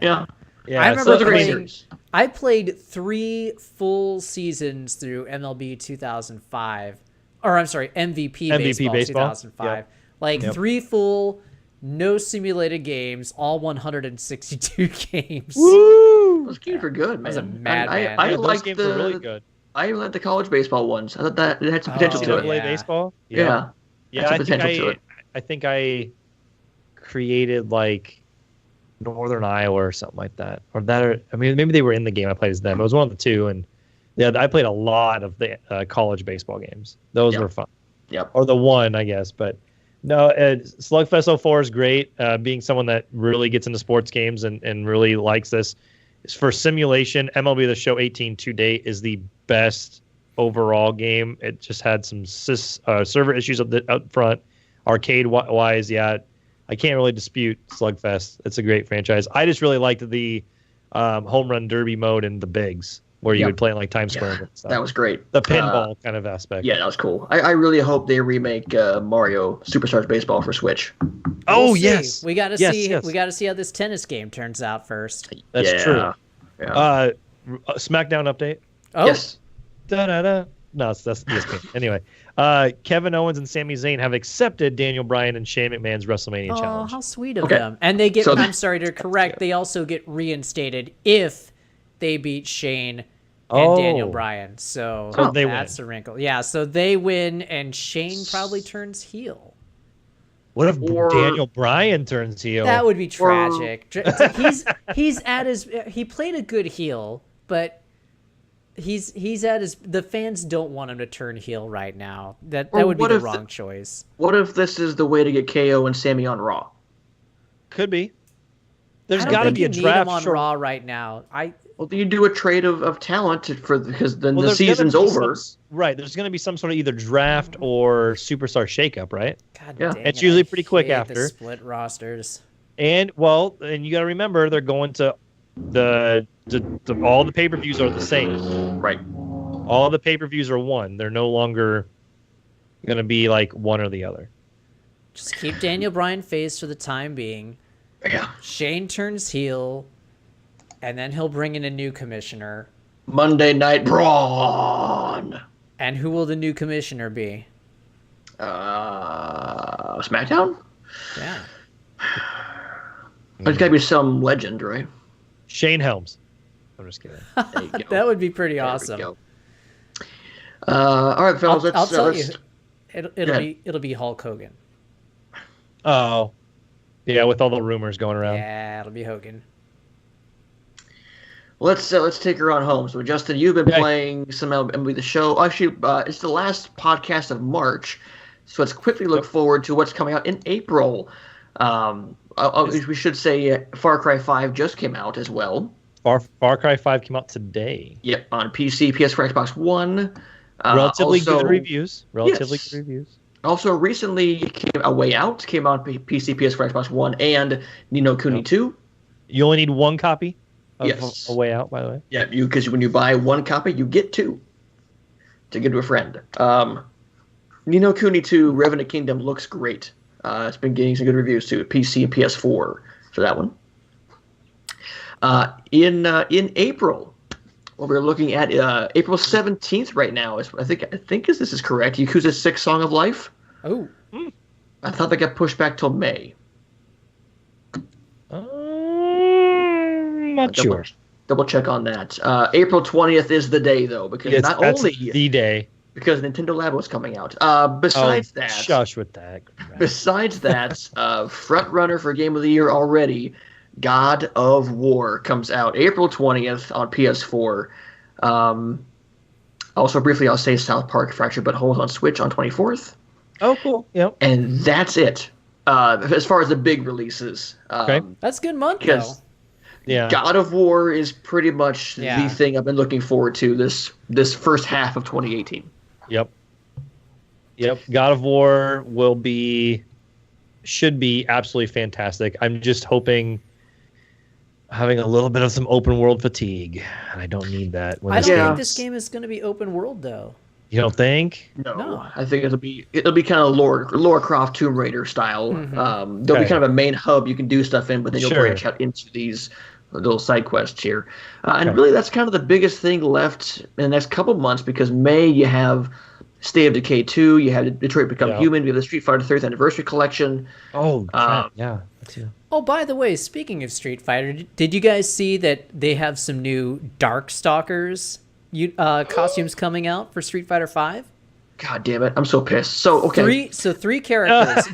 Yeah. I remember I played 3 full seasons through MLB 2005. Or I'm sorry, MVP Baseball 2005. Yep. Like 3 full, no simulated games, all 162 games. Woo! Those games were good, man. That was a madman. I those liked games were really good. I even liked the college baseball ones. I thought that it had some potential to it. NCAA baseball? Yeah. I think I created like Northern Iowa or something like that. Maybe they were in the game. I played as them. It was one of the two, and I played a lot of the college baseball games. Those were fun. Yep. Or the one, I guess, but no, Slugfest 04 is great. Being someone that really gets into sports games and really likes this. For simulation, MLB The Show 18 to date is the best overall game. It just had some server issues up front. Arcade-wise, I can't really dispute Slugfest. It's a great franchise. I just really liked the home run derby mode and the Bigs, where you would play in like Times Square and stuff. That was great. The pinball kind of aspect. Yeah, that was cool. I really hope they remake Mario Superstars Baseball for Switch. We'll see. We got to see. Yes. We got to see how this tennis game turns out first. That's true. Yeah. SmackDown update. Oh. Yes. Da-da-da. No, that's ESPN. Anyway, Kevin Owens and Sami Zayn have accepted Daniel Bryan and Shane McMahon's WrestleMania challenge. Oh, how sweet of them. And they get, I'm sorry to correct, they also get reinstated if they beat Shane and Daniel Bryan. So that's a wrinkle. Yeah, so they win, and Shane probably turns heel. What if Daniel Bryan turns heel? That would be tragic. He played a good heel, but he's at his. The fans don't want him to turn heel right now. That Or would be what the if wrong choice. What if this is the way to get KO and Sammy on Raw? Could be. There's I got to don't be a think you need him draft on short. Raw right now. Well, you do a trade of talent because then the There's gonna season's be over. Right. There's going to be some sort of either draft or superstar shakeup, right? God Yeah. dang It's it, usually I pretty quick hate after. the split rosters. And you got to remember they're going to all the pay-per-views are the same. Right. All the pay-per-views are one. They're no longer going to be like one or the other. Just keep Daniel Bryan face for the time being. Yeah. Shane turns heel, and then he'll bring in a new commissioner. Monday Night Braun. And who will the new commissioner be? SmackDown? Yeah. There's got to be some legend, right? Shane Helms. I'm just kidding. There you go. That would be pretty There we awesome. go. All right, fellas. I'll tell let's, you, it'll be Hulk Hogan. Oh, yeah, with all the rumors going around. Yeah, it'll be Hogan. Let's take her on home. So, Justin, you've been playing some MLB The Show. Actually, it's the last podcast of March, so let's quickly look forward to what's coming out in April. We should say Far Cry 5 just came out as well. Far Cry 5 came out today. Yep, on PC, PS4, Xbox One. Relatively also, good reviews. Yes. Good reviews. Also, recently came A Way Out, came out on PC, PS4, Xbox One, and Ni no Kuni 2. You only need one copy of Yes. A Way Out, by the way. Yeah, because when you buy one copy, you get two to give to a friend. Ni no Kuni 2, Revenant Kingdom looks great. It's been getting some good reviews too, PC and PS4 for that one. In April, what we're looking at April 17th right now is I think this is correct. Yakuza 6 Song of Life. Oh. I thought they got pushed back till May. Not sure. Double check on that. April 20th is the day though, because That's the day. Because Nintendo Labo is coming out. Besides that, shush with that. Besides that, front runner for Game of the Year already, God of War comes out April 20th on PS4. Also, briefly, I'll say South Park Fractured But Whole on Switch on 24th. Oh, cool. Yep. And that's it. As far as the big releases. Okay. That's a good month, though. Yeah. God of War is pretty much Yeah. the thing I've been looking forward to this first half of 2018. Yep. God of War should be absolutely fantastic. I'm just hoping having a little bit of some open world fatigue, and I don't need that. I don't think this game is going to be open world, though. You don't think? No, I think it'll be kind of Lara Croft Tomb Raider style. Mm-hmm. There'll be kind of a main hub you can do stuff in, but then you'll Sure. branch out into these little side quests here. And really, that's kind of the biggest thing left in the next couple months, because May you have State of Decay 2, you have Detroit Become Human, you have the Street Fighter 30th Anniversary Collection. Oh, yeah. That's it. Oh, by the way, speaking of Street Fighter, did you guys see that they have some new Darkstalkers costumes coming out for Street Fighter 5? God damn it, I'm so pissed. So, okay. Three characters.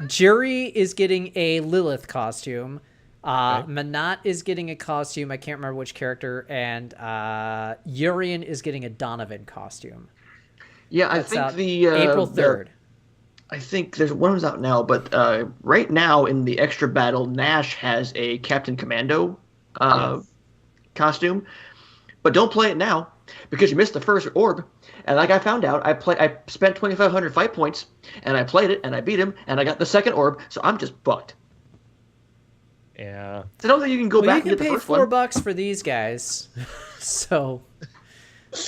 Jury is getting a Lilith costume. Manat is getting a costume. I can't remember which character. And Urian is getting a Donovan costume. Yeah, I That's think out the April 3rd. I think there's one was out now, but right now in the extra battle, Nash has a Captain Commando costume, but don't play it now because you missed the first orb. And like I found out, I spent 2,500 fight points and I played it and I beat him and I got the second orb, so I'm just fucked. Yeah. So I don't think you can go back and You get can the pay first one. $4 for these guys. So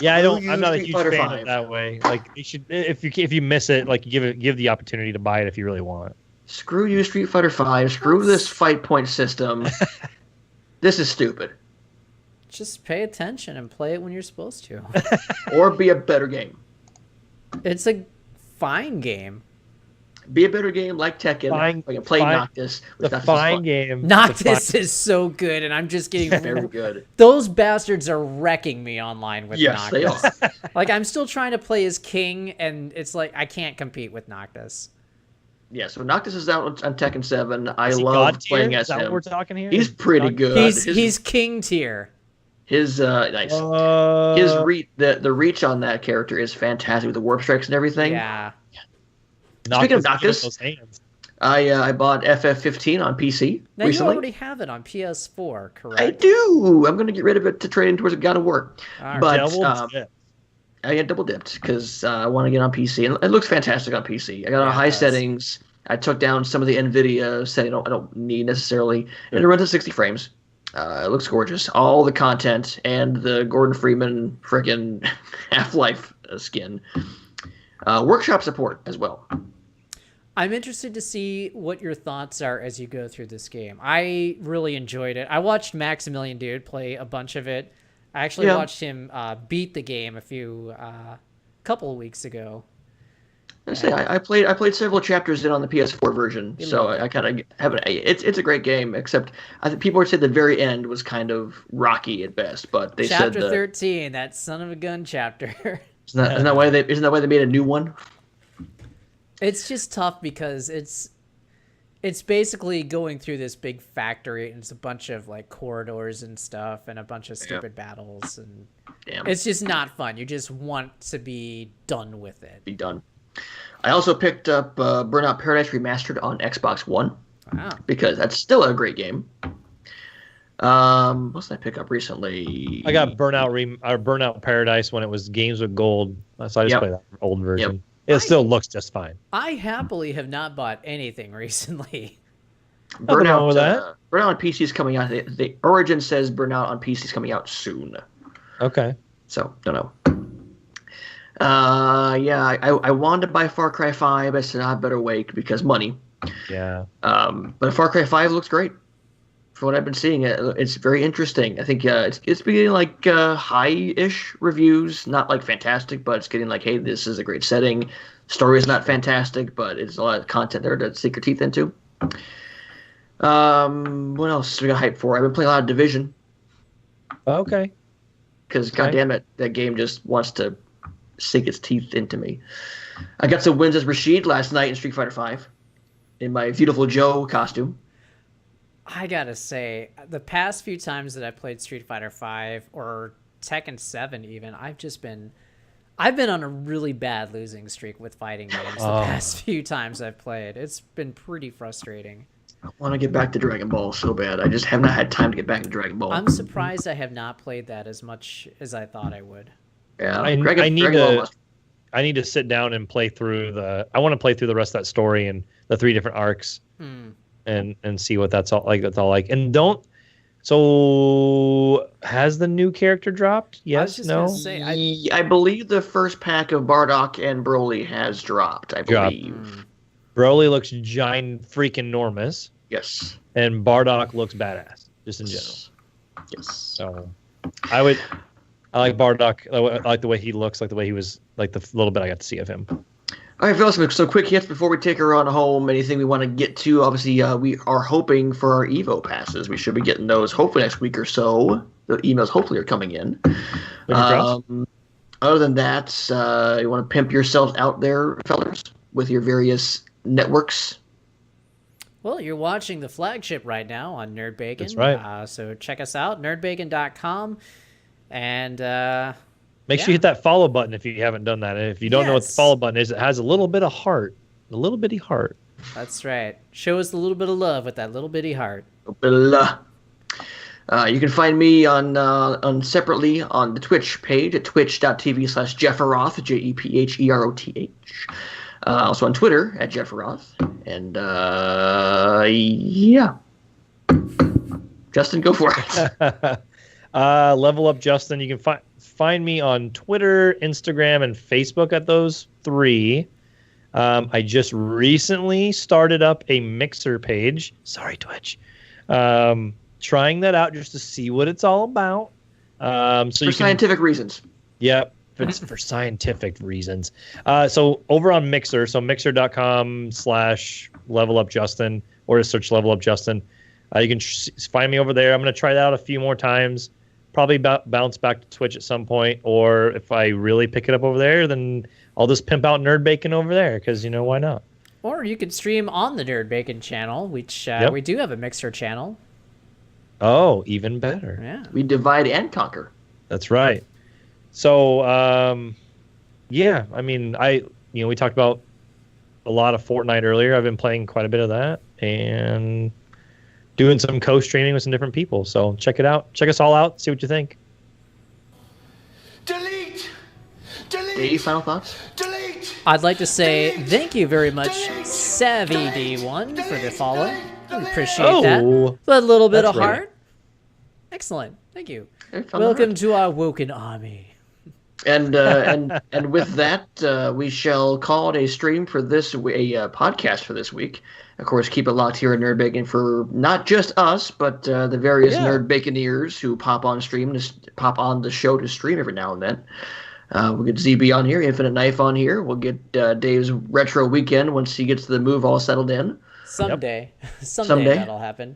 Yeah, Screw I'm not a Street huge Fighter fan 5. of that way. Like, you should, if you miss it, like, give the opportunity to buy it if you really want it. Screw you, Street Fighter 5. Screw this fight point system. This is stupid. just pay attention and play it when you're supposed to. Or be a better game. It's a fine game. Be a better game like Tekken. Like play Noctis. The fine game. Noctis is so good, and I'm just getting very good. Those bastards are wrecking me online with Yes, Noctis. they are. Like, I'm still trying to play as King, and it's like I can't compete with Noctis. Yeah, so Noctis is out on Tekken 7. I Is he love God tier? playing Is as that him. what we're talking here? He's pretty good. He's King tier. His nice. The reach on that character is fantastic with the warp strikes and everything. Yeah. Speaking of Noctis, those hands. I bought FF15 on PC now recently. You already have it on PS4, correct? I do. I'm going to get rid of it to trade in towards God of War. Right. But I double dipped because I want to get on PC, and it looks fantastic on PC. I got on high settings. I took down some of the NVIDIA setting I don't need necessarily, and it runs at 60 frames. It looks gorgeous. All the content and the Gordon Freeman frickin' Half-Life skin. Workshop support as well. I'm interested to see what your thoughts are as you go through this game. I really enjoyed it. I watched Maximilian Dude play a bunch of it. I actually watched him beat the game a couple of weeks ago. I played several chapters on the PS4 version, so I kind of have it. It's a great game, except I think people would say the very end was kind of rocky at best. But they said Chapter 13, that son of a gun chapter. Isn't that why they made a new one? It's just tough because it's basically going through this big factory and it's a bunch of like corridors and stuff and a bunch of stupid battles and it's just not fun. You just want to be done with it. Be done. I also picked up Burnout Paradise Remastered on Xbox One. Wow. Because that's still a great game. What did I pick up recently? I got Burnout Paradise when it was Games with Gold, so I just played that old version. It still looks just fine. I happily have not bought anything recently. Burnout on PC is coming out. The Origin says Burnout on PC is coming out soon. Okay. So, don't know. I wanted to buy Far Cry 5. I said I better wait because money. Yeah. But Far Cry 5 looks great. For what I've been seeing, it's very interesting. I think it's getting like high-ish reviews, not like fantastic, but it's getting like, hey, this is a great setting. Story is not fantastic, but it's a lot of content there to sink your teeth into. What else do we got hype for? I've been playing a lot of Division. Okay. Because goddamn it, that game just wants to sink its teeth into me. I got some wins as Rashid last night in Street Fighter V in my Beautiful Joe costume. I gotta say, the past few times that I played Street Fighter V or Tekken 7 even, I've been on a really bad losing streak with fighting games the past few times I've played. It's been pretty frustrating. I want to get back to Dragon Ball so bad. I just have not had time to get back to Dragon Ball. I'm surprised I have not played that as much as I thought I would. Yeah, I need to sit down and play through I want to play through the rest of that story and the 3 different arcs. And see what that's all like. And so has the new character dropped? Yes, no? I believe the first pack of Bardock and Broly has dropped, I believe. Broly looks giant freaking enormous. Yes. And Bardock looks badass, just in general. Yes. So I like Bardock. I like the way he looks, like the way he was, like the little bit I got to see of him. All right, fellas, so quick hits before we take her on home. Anything we want to get to? Obviously, we are hoping for our Evo passes. We should be getting those hopefully next week or so. The emails hopefully are coming in. Other than that, you want to pimp yourselves out there, fellas, with your various networks? Well, you're watching the flagship right now on Nerd Bacon. That's right. So check us out, nerdbacon.com. And... Make sure you hit that follow button if you haven't done that. And if you don't know what the follow button is, it has a little bit of heart. A little bitty heart. That's right. Show us a little bit of love with that little bitty heart. You can find me on separately on the Twitch page at twitch.tv/Jefferoth, JEPHEROTH. Also on Twitter at Jefferoth. And Justin, go for it. Level Up Justin. You can find me on Twitter, Instagram, and Facebook at those 3. I just recently started up a Mixer page. Sorry, Twitch. Trying that out just to see what it's all about. For scientific reasons. Yep. It's for scientific reasons. So over on Mixer, so mixer.com/levelupjustin, or just search Level Up Justin. You can find me over there. I'm going to try that out a few more times. Probably bounce back to Twitch at some point, or if I really pick it up over there, then I'll just pimp out Nerd Bacon over there, because, why not? Or you could stream on the Nerd Bacon channel, which we do have a Mixer channel. Oh, even better. Yeah. We divide and conquer. That's right. So, yeah, I mean, we talked about a lot of Fortnite earlier. I've been playing quite a bit of that and doing some co-streaming with some different people. So check it out. Check us all out. See what you think. Delete! Any final thoughts? Delete! I'd like to say thank you very much, Savvy D1, for the follow. We appreciate that. A little bit of heart. Excellent. Thank you. Welcome to our Woken Army. And with that, we shall call it a stream for podcast for this week. Of course, keep it locked here at Nerd Bacon for not just us, but the various Nerd Baconeers who pop on the show to stream every now and then. We'll get ZB on here, Infinite Knife on here. We'll get Dave's retro weekend once he gets the move all settled in. Someday that'll happen.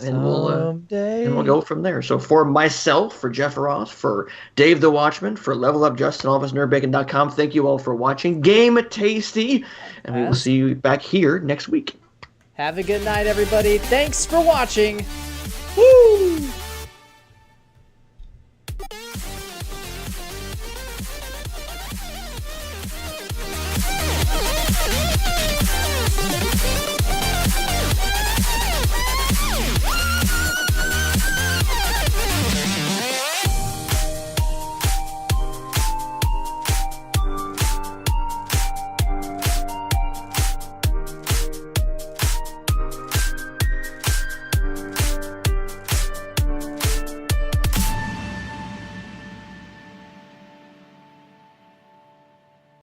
And we'll go from there. So for myself, for Jeff Ross, for Dave the Watchman, for Level Up Justin, all of us NerdBacon.com, thank you all for watching. Game tasty, and we will see you back here next week. Have a good night, everybody. Thanks for watching. Woo!